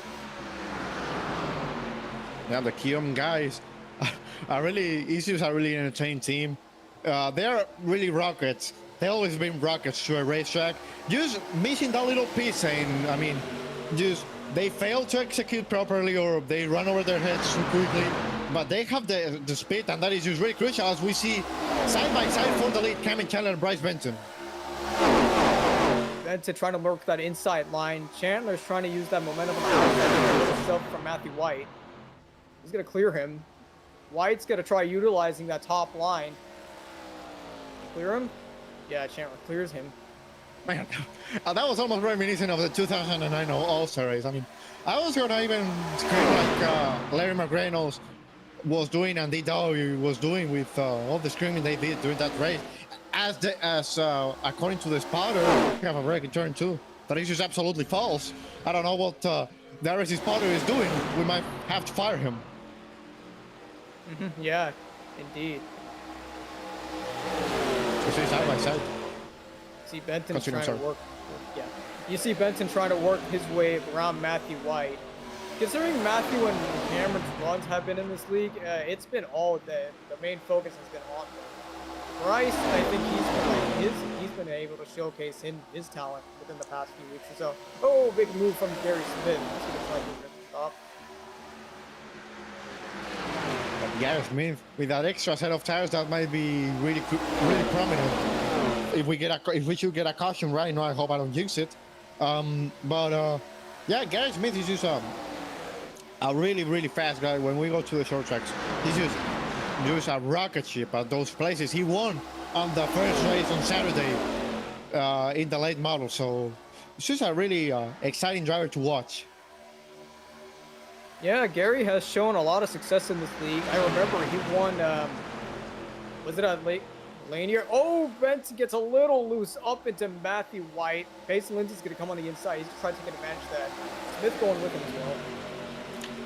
Yeah, the QM guys are really entertaining team. They're really rockets. They always been rockets to a racetrack. Just missing that little piece, and I mean, just they fail to execute properly or they run over their heads too quickly. But they have the speed, and that is just really crucial as we see side by side for the lead, Cameron Chandler and Bryce Benton. Benton trying to work that inside line. Chandler's trying to use that momentum on the outside shove from Matthew White. He's going to clear him. White's going to try utilizing that top line. Clear him? Yeah, Chandler clears him. Man, that was almost reminiscent of the 2009 All-Star race. I mean, I was going to even scream like Larry McReynolds was doing and DW was doing with all the screaming they did during that race. According to the spotter, we have a break in turn 2. That is just absolutely false. I don't know what the RSC spotter is doing. We might have to fire him. Yeah, indeed. You see side by side. See Benton trying to work. Yeah, you see Benton trying to work his way around Matthew White. Considering Matthew and Cameron's runs have been in this league, it's been all the main focus has been on them. Bryce, I think he's been able to showcase his talent within the past few weeks or so. Oh, big move from Gary Smith. Gary Smith with that extra set of tires that might be really prominent. If we should get a caution right now, I hope I don't jinx it. Yeah, Gary Smith is just a really fast guy. When we go to the short tracks, he's just a rocket ship at those places. He won on the first race on Saturday in the late model, so it's just a really exciting driver to watch. Yeah, Gary has shown a lot of success in this league. I remember he won, was it a lane here? Oh, Benton gets a little loose up into Matthew White. Payson Lindsay's going to come on the inside. He's trying to take advantage of that. Smith going with him as well.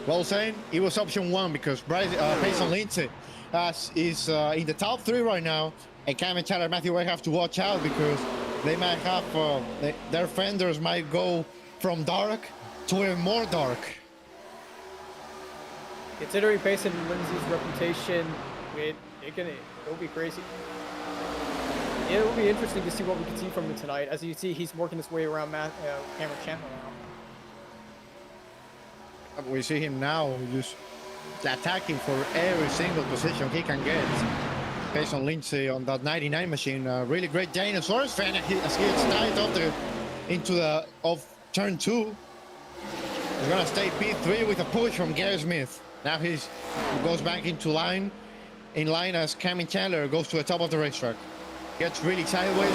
Well, saying it was option 1 because Payson Lindsay is in the top 3 right now, and Cameron Chandler and Matthew White have to watch out because they might have their fenders might go from dark to even more dark. Considering Payson Lindsay's reputation, it'll be crazy. It will be interesting to see what we can see from him tonight. As you see, he's working his way around Cameron Chandler now. We see him now just attacking for every single position he can get. Payson Lindsay on that 99 machine, really great Dinosaurs fan as he gets tied off turn 2. He's gonna stay P3 with a push from Gary Smith. Now he goes back into line, in line as Cameron Chandler goes to the top of the racetrack. Gets really sideways.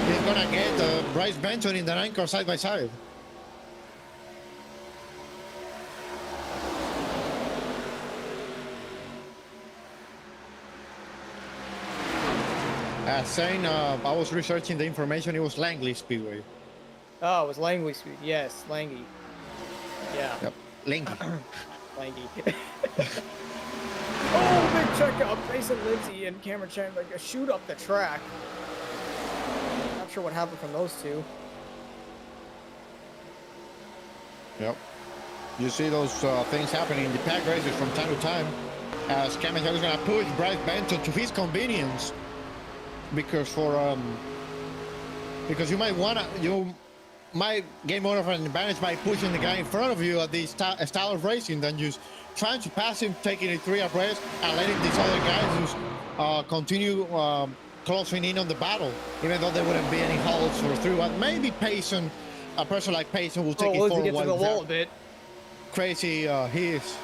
He's gonna get Bryce Benton in the iCar side by side. Saying I was researching the information, it was Langley Speedway. Oh, it was Langley Speed. Yes, Langley. Yeah. Yep, Langley. Langy. Oh, big check up. Payson Lindsay and Cameron Chandler like a shoot up the track. Not sure what happened from those two. Yep. You see those things happening in the pack races from time to time as Cameron Chandler is going to push Bryce Benton to his convenience because you might gain more of an advantage by pushing the guy in front of you at this style of racing than just trying to pass him, taking it 3 abreast, and letting these other guys just continue closing in on the battle, even though there wouldn't be any halts or through. But maybe Payson, a person like Payson, will take it forward. Get to the wall a bit. Crazy he is.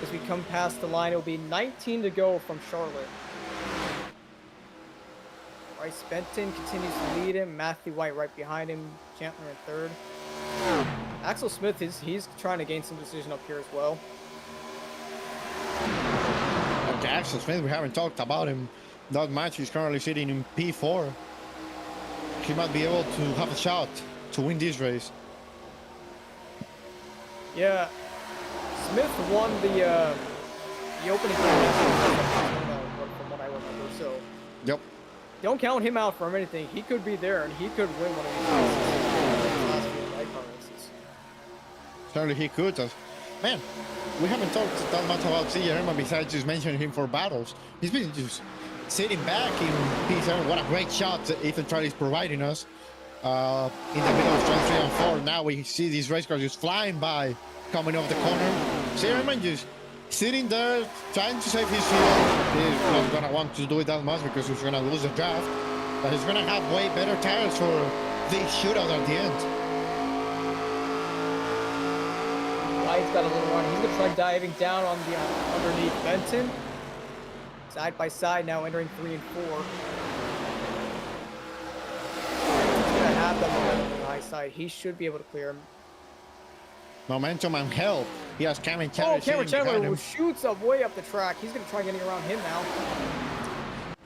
As we come past the line, it'll be 19 to go from Charlotte. Bryce Benton continues to lead him. Matthew White right behind him. Chandler in third. Axel Smith he's trying to gain some decision up here as well. Okay, Axel Smith, we haven't talked about him that much. He's currently sitting in P4. He might be able to have a shot to win this race. Yeah, Smith won the opening from what I remember. So. Yep. Don't count him out from anything. He could be there, and he could win one of these races. Certainly he could. Man, we haven't talked that much about CRM besides just mentioning him for battles. He's been just sitting back in P7. What a great shot Ethan Charlie is providing us. in the middle of turn 3 and 4. Now we see these race cars just flying by, coming off the corner. Searman just sitting there, trying to save his fuel. He's not gonna want to do it that much because he's gonna lose the draft. But he's gonna have way better tires for this shootout at the end. White's got a little run. He's gonna try diving down on the underneath Benton. Side by side now, entering 3 and 4. He's gonna have that momentum on the high side. He should be able to clear him. Momentum and help. He has Cameron Chandler. Oh, Cameron Chandler who shoots up way up the track. He's gonna try getting around him now.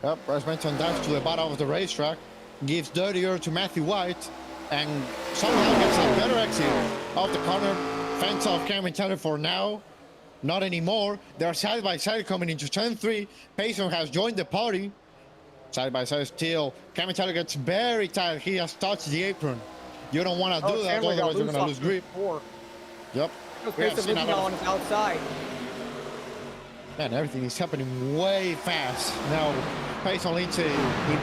Yep, as mentioned, dives to the bottom of the racetrack, gives dirtier to Matthew White, and somehow gets a better exit off the corner. Fence off Cameron Chandler for now. Not anymore. They're side by side coming into turn 3. Payson has joined the party. Side by side still. Cameron Chandler gets very tight. He has touched the apron. You don't want to do that, otherwise you're going to lose grip. Yep. Payson looking on his outside. Man, everything is happening way fast. Now, Payson leads in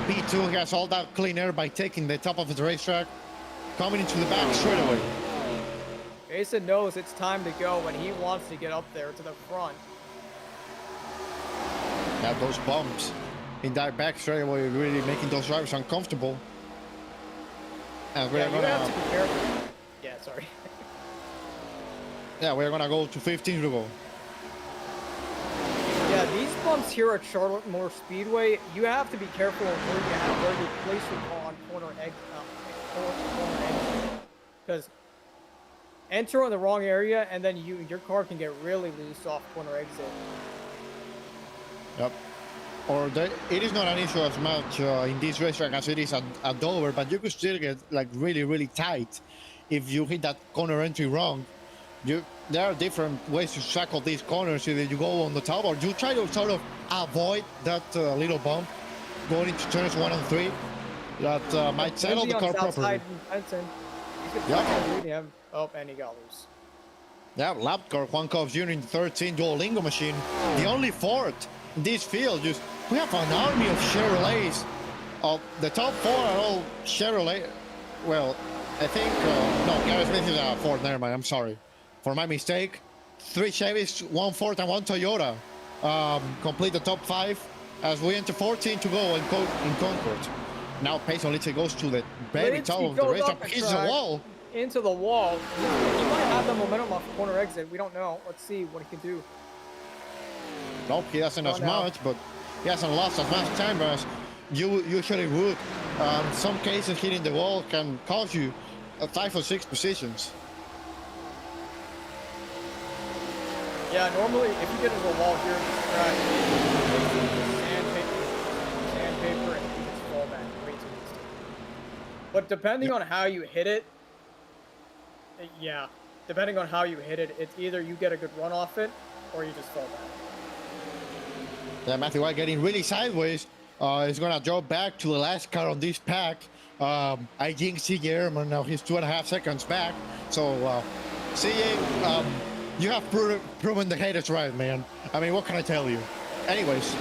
P2. He has all that clean air by taking the top of the racetrack. Coming into the back straight away. Payson knows it's time to go and he wants to get up there to the front. Now those bumps in that back straight away really making those drivers uncomfortable. And we're gonna have to be careful. Yeah, sorry. Yeah, we're gonna go to 15 to go. Yeah, these bumps here at Charlotte Motor Speedway, you have to be careful of where you place your car on corner exit. Because enter on the wrong area and then your car can get really loose off corner exit. Yep. Or it is not an issue as much in this racetrack as it is at Dover, but you could still get like really, really tight if you hit that corner entry wrong. There are different ways to tackle these corners. Either you go on the top or you try to sort of avoid that little bump going into turns 1 and 3 that might settle the car properly. Yep. Oh, and he got loose. Yeah, lap car, Juan Cobbs Jr. in the 13 Duolingo machine. The only Ford in this field. We have an army of Chevrolets. The top 4 are all Chevrolet. Well, I think, no, Gary Smith is a Ford. Never mind, I'm sorry. For my mistake. 3 Chevys, 1 Ford, and 1 Toyota. Complete the top 5 as we enter 14 to go in Concord. Now Payson Litzy goes to the very top of the racetrack. Hits the wall. Into the wall. He might have the momentum off the corner exit. We don't know. Let's see what he can do. Nope, he hasn't as much, but he hasn't lost as much time as you usually would. In some cases, hitting the wall can cost you 5 or 6 positions. Yeah, normally if you get into a wall here, sandpaper, and you just fall back way too easy. But depending on how you hit it, depending on how you hit it, it's either you get a good run off it, or you just fall back. Yeah, Matthew White getting really sideways. He's gonna drop back to the last car on this pack. I think CJ Ehrman now he's 2.5 seconds back. So CJ, you have proven the haters right, man. I mean, what can I tell you? Anyways,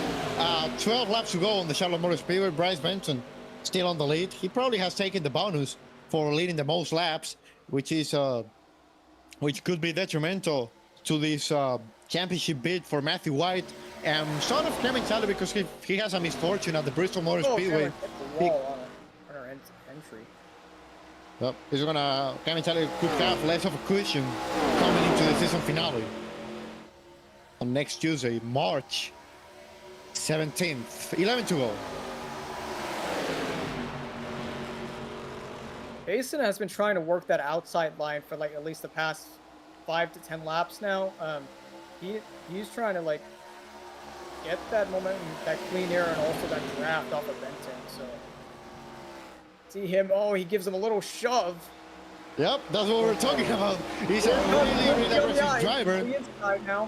12 laps to go on the Charlotte Motor Speedway. Bryce Benson still on the lead. He probably has taken the bonus for leading the most laps, which could be detrimental to this championship bid for Matthew White and sort of Cameron Chandler because he has a misfortune at the Bristol Motor Speedway. On our entry. Yep, Cameron Chandler could have less of a cushion coming into the season finale on next Tuesday, March 17th, 11 to go. Payson has been trying to work that outside line for like at least the past 5 to 10 laps now. He's trying to like get that momentum, that clean air, and also that draft off of Benton. So see him. Oh, he gives him a little shove. Yep, that's what we're talking about. He's a really aggressive driver. The inside now.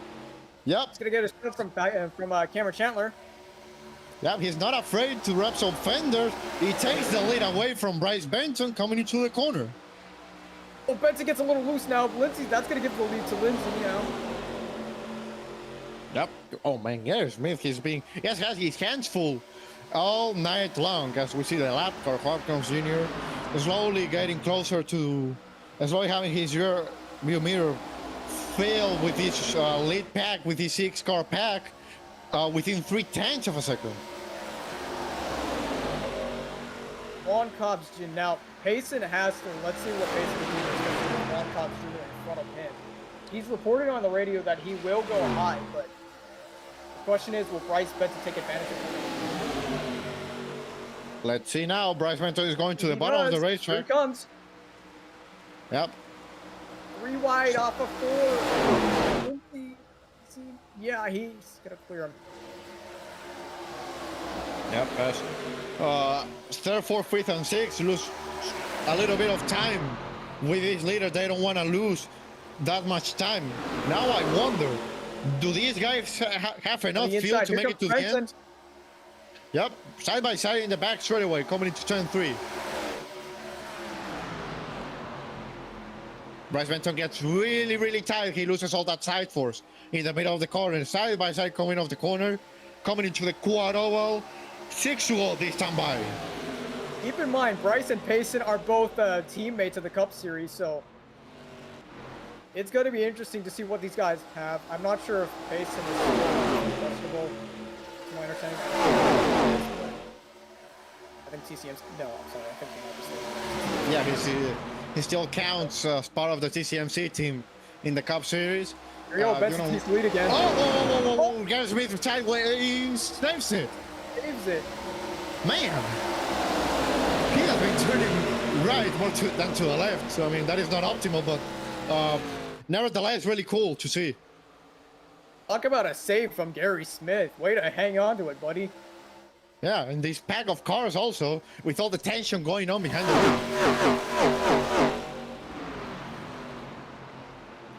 Yep. He's gonna get a shove from Cameron Chandler. Yep, he's not afraid to wrap some fenders. He takes the lead away from Bryce Benson coming into the corner. Oh, Benson gets a little loose now. Lindsay, that's gonna give the lead to Lindsay, you know. Yep. Oh man, Gary Smith has his hands full all night long as we see the lap car, Hopkins Jr. slowly getting closer to, slowly having his rear view mirror filled with his lead pack, with his 6-car pack, within 0.3 of a second. On Cobbs Jr. Now, Payson has to, let's see what Payson can do, especially with Juan Cobbs Jr. in front of him. He's reported on the radio that he will go high, but the question is, will Bryce Benton take advantage of it? Let's see now. Bryce Benton is going to the bottom of the racetrack. Here he comes. Yep. 3 wide off of 4. Yeah, he's gonna clear him. Yep, pass. Third, fourth, fifth, and sixth lose a little bit of time with this leader. They don't want to lose that much time. Now I wonder, do these guys have enough fuel to make it to the end? Yep, side by side in the back straight away, coming into turn 3. Bryce Benton gets really, really tight. He loses all that side force in the middle of the corner. Side by side coming off the corner, coming into the quad oval. 6 to go this time by. Keep in mind, Bryce and Payson are both teammates of the Cup Series, so it's going to be interesting to see what these guys have. I'm not sure if Payson is questionable, to my understanding. I think TCM's... No, I'm sorry. I think he might be still. Yeah, he still counts as part of the TCMC team in the Cup Series. Here we go, Benson takes the lead again. Oh, Gary Smith sideways, saves it. Saves it. Man, he has been turning right more than to the left. So, I mean, that is not optimal, but nevertheless, really cool to see. Talk about a save from Gary Smith. Way to hang on to it, buddy. Yeah, and this pack of cars also, with all the tension going on behind the wheel.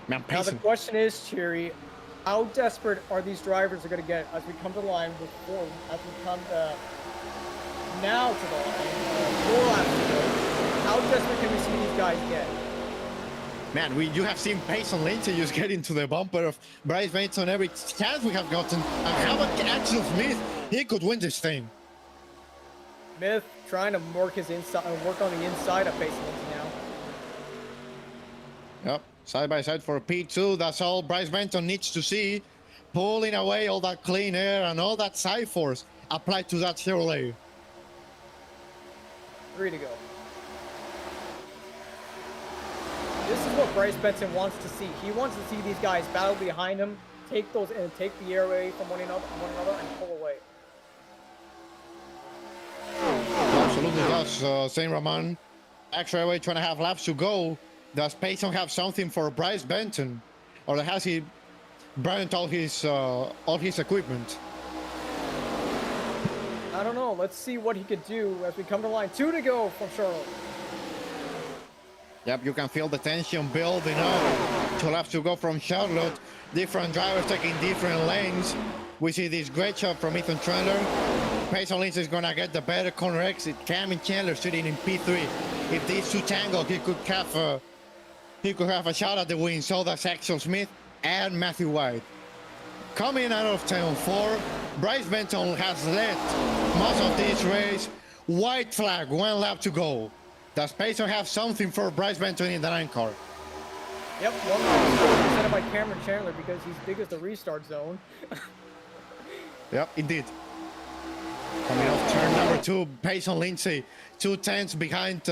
Man, now the question is, Cherry, how desperate are these drivers going to get as we come to the line with 4, as we come now to the line, 4 laps to go? How desperate can we see these guys get? Man, you have seen Payson Lindsay just get into the bumper of Bryce Benton every chance we have gotten. And how about Axel Smith? He could win this thing. Smith trying to work his inside, work on the inside of Payson Lindsay now. Yep, side by side for P2. That's all Bryce Benton needs to see. Pulling away all that clean air and all that side force applied to that Chevrolet. 3 to go. This is what Bryce Benton wants to see. He wants to see these guys battle behind him, take the air away from one another, and pull away. Absolutely does. Saint Roman, extra away, 2.5 laps to go. Does Payson have something for Bryce Benton, or has he burnt all his equipment? I don't know. Let's see what he could do as we come to line 2 to go from Charlotte. Yep, you can feel the tension building up. 2 laps to go from Charlotte. Different drivers taking different lanes. We see this great shot from Ethan Chandler. Payson Lindsay is gonna get the better corner exit. Cameron Chandler sitting in P3. If these two tangle, he could have a shot at the win. So does Axel Smith and Matthew White. Coming out of turn 4, Bryce Benton has led most of this race. White flag, 1 lap to go. Does Payson have something for Bryce Benton in the NASCAR? Yep, 1 lap set up by Cameron Chandler because he's big as the restart zone. Yep, indeed. Coming off turn number 2, Payson Lindsay, 2 tenths behind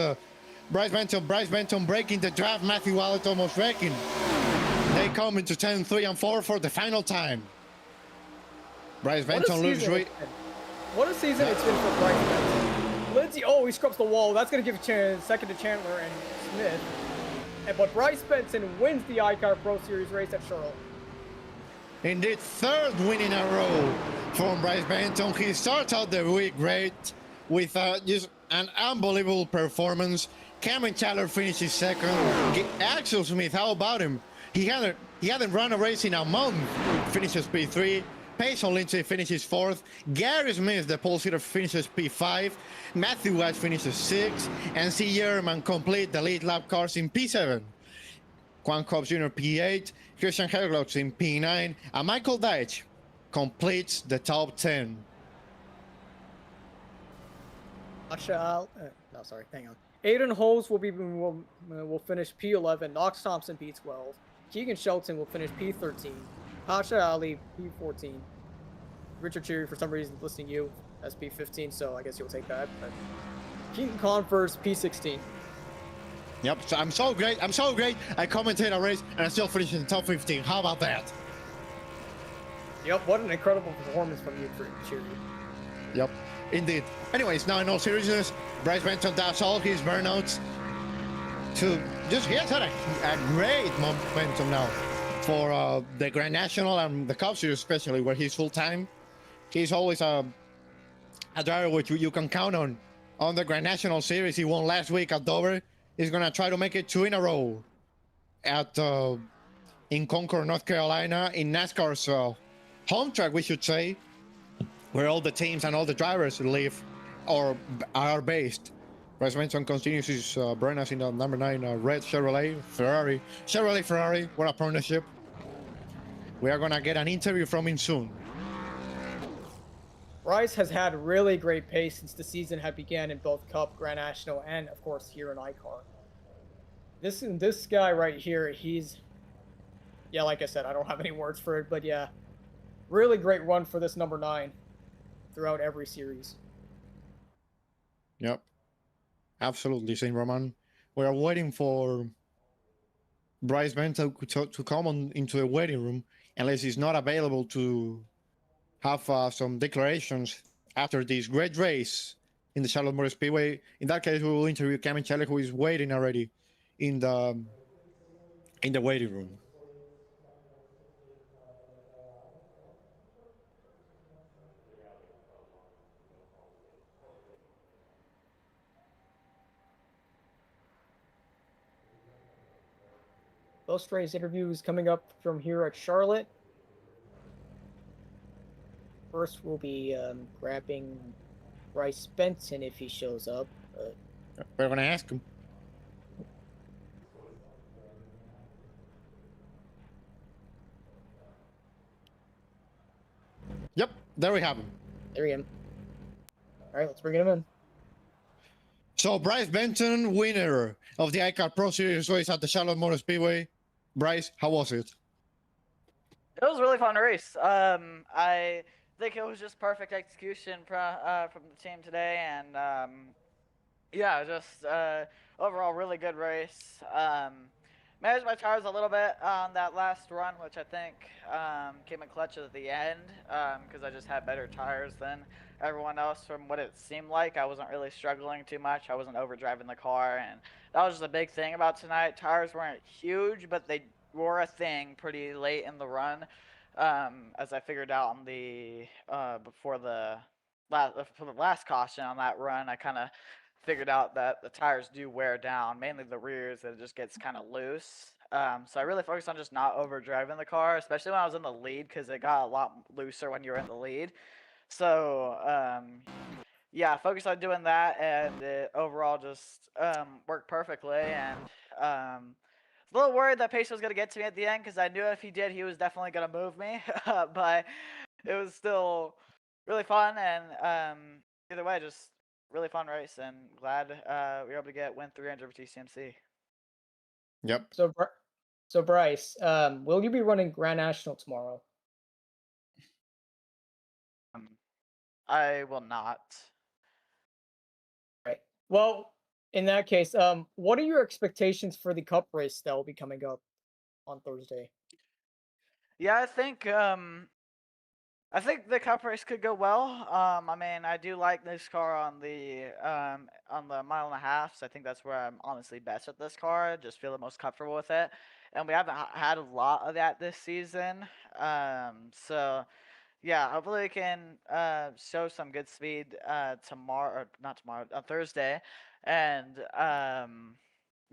Bryce Benton. Bryce Benton breaking the draft. Matthew Wallet almost wrecking. They come into turn 3 and 4 for the final time. Bryce Benton loses. What a season it's been for Bryce Benton. Lindsay, oh, he scrubs the wall. That's going to give a second to Chandler and Smith. But Bryce Benton wins the iCar Pro Series race at Charlotte. Indeed, 3rd win in a row from Bryce Benton. He starts out the week great with just an unbelievable performance. Cameron Chandler finishes 2nd. Axel Smith, how about him? He hadn't run a race in a month. Finishes P3. Payson Lindsay finishes 4th. Gary Smith, the pole sitter, finishes P5. Matthew White finishes 6th. And C. Yerman complete the lead lap cars in P7. Juan Cobbs Jr. P8. Christian Herglotz in P9. And Michael Deitch completes the top 10. No, sorry, hang on. Aiden Holes will finish P11. Knox Thompson P12. Keegan Shelton will finish P13. Pasha Ali P14. Richard Cheery, for some reason, listing you as P15, so I guess you'll take that. But Keaton Converse P16. Yep, so I'm so great. I commentate a race and I still finish in the top 15. How about that? Yep, what an incredible performance from you, Cheery. Yep, indeed. Anyways, now in all seriousness, Bryce Benson does all his burnouts to just, he has had a great momentum now for the Grand National and the Cup Series especially, where he's full-time. He's always a driver which you can count on the Grand National Series. He won last week at Dover. He's gonna try to make it 2 in a row at in Concord, North Carolina, in NASCAR's home track, we should say, where all the teams and all the drivers live or are based. Bryce Benson continues his burnouts in the number 9 red Chevrolet Ferrari. What a partnership! We are gonna get an interview from him soon. Bryce has had really great pace since the season had began in both Cup, Grand National, and of course here in iCar. This guy right here, yeah, like I said, I don't have any words for it, but yeah, really great run for this number 9 throughout every series. Yep, absolutely, Saint Roman. We are waiting for Bryce Benson to come into the waiting room, unless he's not available to have some declarations after this great race in the Charlotte Motor Speedway. In that case, we will interview Cam Chelle, who is waiting already in the waiting room. Post-race interviews coming up from here at Charlotte. First, we'll be grabbing Bryce Benson if he shows up. We're gonna ask him. Yep, there we have him. There we go. All right, let's bring him in. So Bryce Benson, winner of the iCar Pro Series race at the Charlotte Motor Speedway. Bryce, how was it? It was a really fun race. I think it was just perfect execution from the team today, and yeah, just overall really good race. Managed my tires a little bit on that last run, which I think came in clutch at the end because I just had better tires than everyone else from what it seemed like. I wasn't really struggling too much. I wasn't overdriving the car, and that was just a big thing about tonight. Tires weren't huge, but they were a thing pretty late in the run, as I figured out on the for the last caution on that run. I kind of figured out that the tires do wear down, mainly the rears, that it just gets kind of loose. So I really focused on just not overdriving the car, especially when I was in the lead, because it got a lot looser when you were in the lead. So yeah, focused on doing that, and it overall just worked perfectly. And a little worried that Pace was going to get to me at the end, because I knew if he did, he was definitely going to move me. But it was still really fun, and either way, just really fun race, and glad we were able to get win 300 for TCMC. Yep. So Bryce, will you be running Grand National tomorrow? I will not. Right. Well, in that case, what are your expectations for the Cup race that will be coming up on Thursday? Yeah, I think the Cup race could go well. I mean, I do like this car on the mile and a half. So I think that's where I'm honestly best at this car. I just feel the most comfortable with it, and we haven't had a lot of that this season. So yeah, hopefully we can show some good speed tomorrow, or not tomorrow, on Thursday, and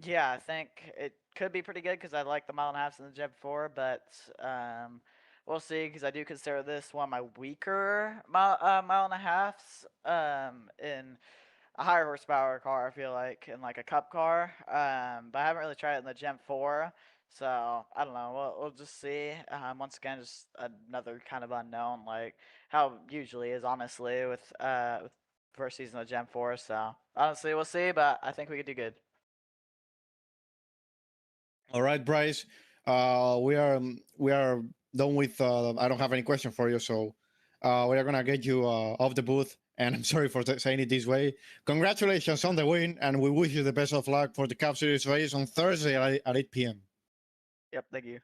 yeah, I think it could be pretty good because I like the mile and a half in the Gen 4, but we'll see, because I do consider this one of my weaker mile and a halves in a higher horsepower car, I feel like, in like a cup car. But I haven't really tried it in the Gen 4, so I don't know. We'll just see. Once again, just another kind of unknown, like how usually is, honestly, with first season of Gen 4. So honestly, we'll see, but I think we could do good. All right, Bryce. We are done with. I don't have any question for you, so we are gonna get you off the booth. And I'm sorry for saying it this way. Congratulations on the win, and we wish you the best of luck for the Cup Series race on Thursday at 8 p.m. Yep, thank you.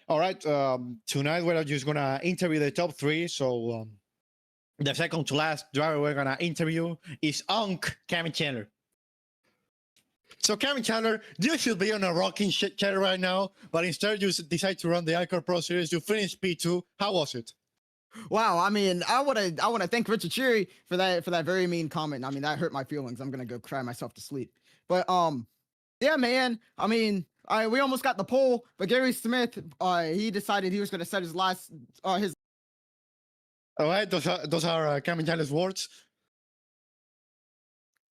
All right. Tonight we're just gonna interview the top three. So the second to last driver we're gonna interview is Unc Kevin Chandler. So Kevin Chandler, you should be on a rocking chair right now, but instead you decide to run the iCar Pro Series. You finished P2. How was it? Wow, I mean, I wanna thank Richard Cheery for that very mean comment. I mean, that hurt my feelings. I'm gonna go cry myself to sleep. But yeah, man. I mean, we almost got the pole, but Gary Smith, he decided he was gonna set his his. All right, those are Kevin Chandler's words.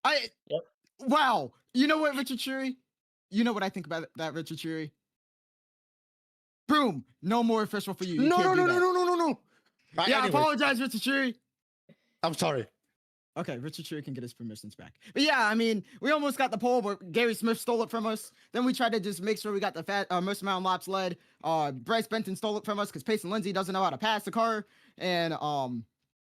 Yep. Wow. You know what, Richard Cheery? You know what I think about that, Richard Cheery? Boom. No more official for you. No. Yeah, I Anyways, apologize, Richard Cheery. I'm sorry. Okay, Richard Cheery can get his permissions back. But yeah, I mean, we almost got the pole, but Gary Smith stole it from us. Then we tried to just make sure we got the most amount of laps led. Bryce Benton stole it from us because Payson Lindsay doesn't know how to pass the car. And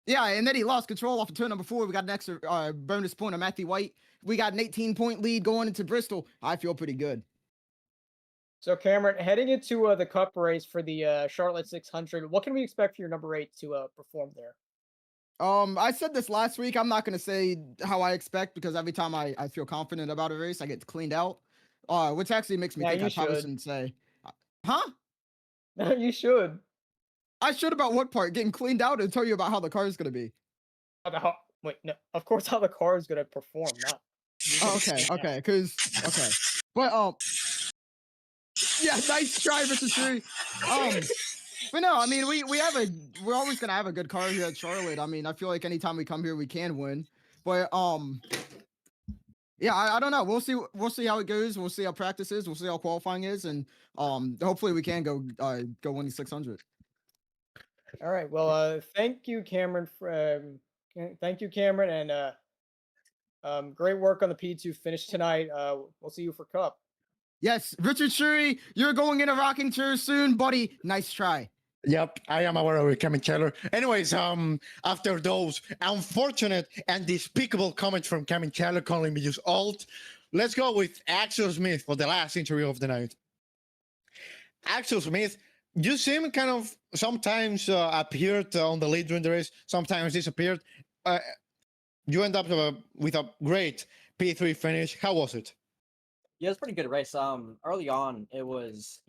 yeah, and then he lost control off of turn number 4. We got an extra bonus point on Matthew White. We got an 18-point lead going into Bristol. I feel pretty good. So Cameron, heading into the Cup race for the Charlotte 600, what can we expect for your number 8 to perform there? I said this last week. I'm not gonna say how I expect because every time I feel confident about a race, I get cleaned out. Which actually makes me think I probably shouldn't say. Huh? No, you should. I should about what part? Getting cleaned out and tell you about how the car is gonna be. Wait, no. Of course, how the car is gonna perform, not. Oh, okay, but yeah, nice try, Mr. Tree. But no, I mean, we're always gonna have a good car here at Charlotte. I mean, I feel like anytime we come here, we can win. But yeah, I don't know. We'll see how it goes. We'll see how practice is. We'll see how qualifying is, and hopefully we can go win the 600. All right. Well, thank you, Cameron. Thank you, Cameron, and great work on the P2 finish tonight. We'll see you for Cup. Yes, Richard Shuri, you're going in a rocking chair soon, buddy. Nice try. Yep, I am aware of it, Kevin Chandler. Anyways, after those unfortunate and despicable comments from Kevin Chandler calling me just old, let's go with Axel Smith for the last interview of the night. Axel Smith, you see him kind of sometimes appeared on the lead during the race, sometimes disappeared. You end up with a great P3 finish. How was it? Yeah, it was a pretty good race. Early on, it was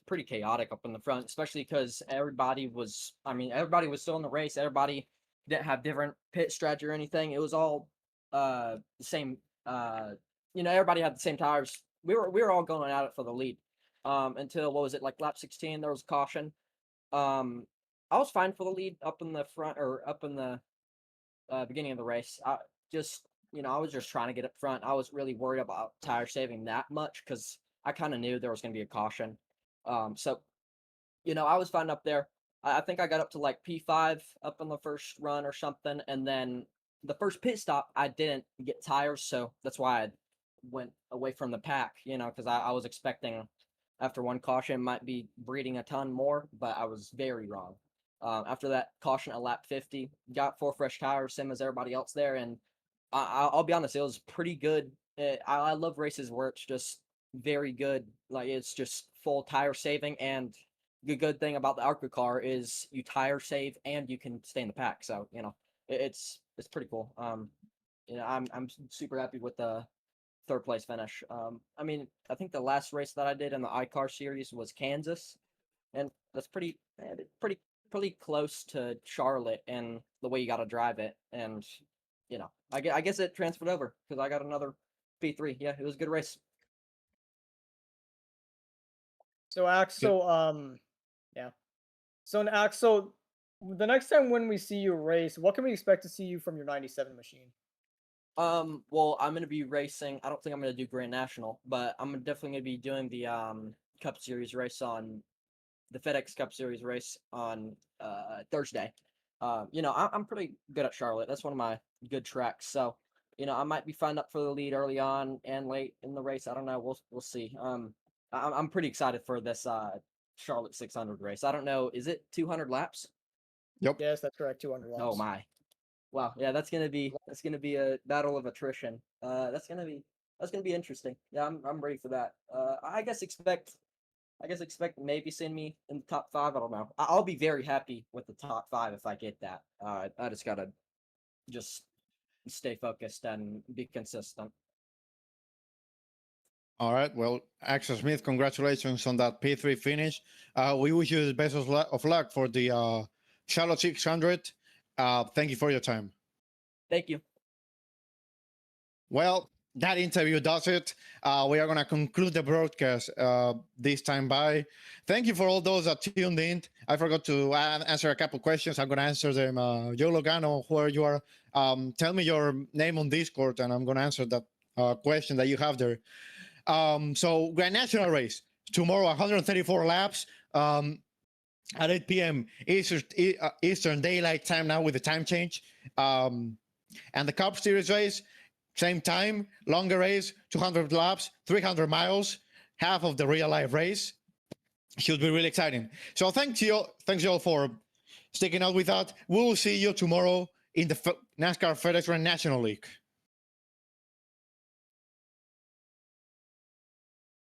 pretty chaotic up in the front, especially because everybody was still in the race. Everybody didn't have different pit strategy or anything. It was all the same. Everybody had the same tires. We were all going at it for the lead. Until what was it, like lap 16? There was caution. I was fine for the lead up in the front or up in the beginning of the race. I was just trying to get up front. I was really worried about tire saving that much because I kind of knew there was going to be a caution. I was fine up there. I think I got up to like P5 up in the first run or something. And then the first pit stop, I didn't get tires. So that's why I went away from the pack, because I was expecting after one caution might be breeding a ton more, but I was very wrong. After that caution at lap 50, got 4 fresh tires, same as everybody else there. And I'll be honest, it was pretty good. I love races where it's just very good. Like it's just full tire saving, and the good thing about the ARCA car is you tire save and you can stay in the pack. So it's pretty cool. I'm super happy with the 3rd place finish. I think the last race that I did in the iCar series was Kansas, and that's pretty close to Charlotte and the way you got to drive it. And I guess it transferred over because I got another P3. Yeah, it was a good race. So Axel, yeah. So Axel, the next time when we see you race, what can we expect to see you from your 97 machine? Well, I'm gonna be racing. I don't think I'm gonna do Grand National, but I'm definitely gonna be doing the Cup Series race on the FedEx Cup Series race on Thursday. I'm pretty good at Charlotte. That's one of my good tracks. So, I might be firing up for the lead early on and late in the race. I don't know. We'll see. I'm pretty excited for this Charlotte 600 race. I don't know. Is it 200 laps? Yep. Yes, that's correct. 200 laps. Oh my. Wow. Yeah, that's gonna be a battle of attrition. That's gonna be interesting. Yeah, I'm ready for that. I guess expect maybe send me in the top 5. I don't know. I'll be very happy with the top 5 if I get that. I just gotta just stay focused and be consistent. All right. Well, Axel Smith, congratulations on that P3 finish. We wish you the best of luck for the Charlotte 600. Thank you for your time. Thank you. Well, that interview does it. We are going to conclude the broadcast this time by. Thank you for all those that tuned in. I forgot to answer a couple questions. I'm going to answer them. Joe Logano, where you are, tell me your name on Discord, and I'm going to answer that question that you have there. So, Grand National race tomorrow, 134 laps at 8 p.m. Eastern Daylight Time now with the time change. And the Cup Series race, same time, longer race, 200 laps, 300 miles, half of the real life race. Should be really exciting. So thanks you all for sticking out with that. We'll see you tomorrow in the NASCAR FedEx Grand National League.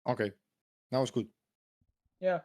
Okay, that was good. Yeah.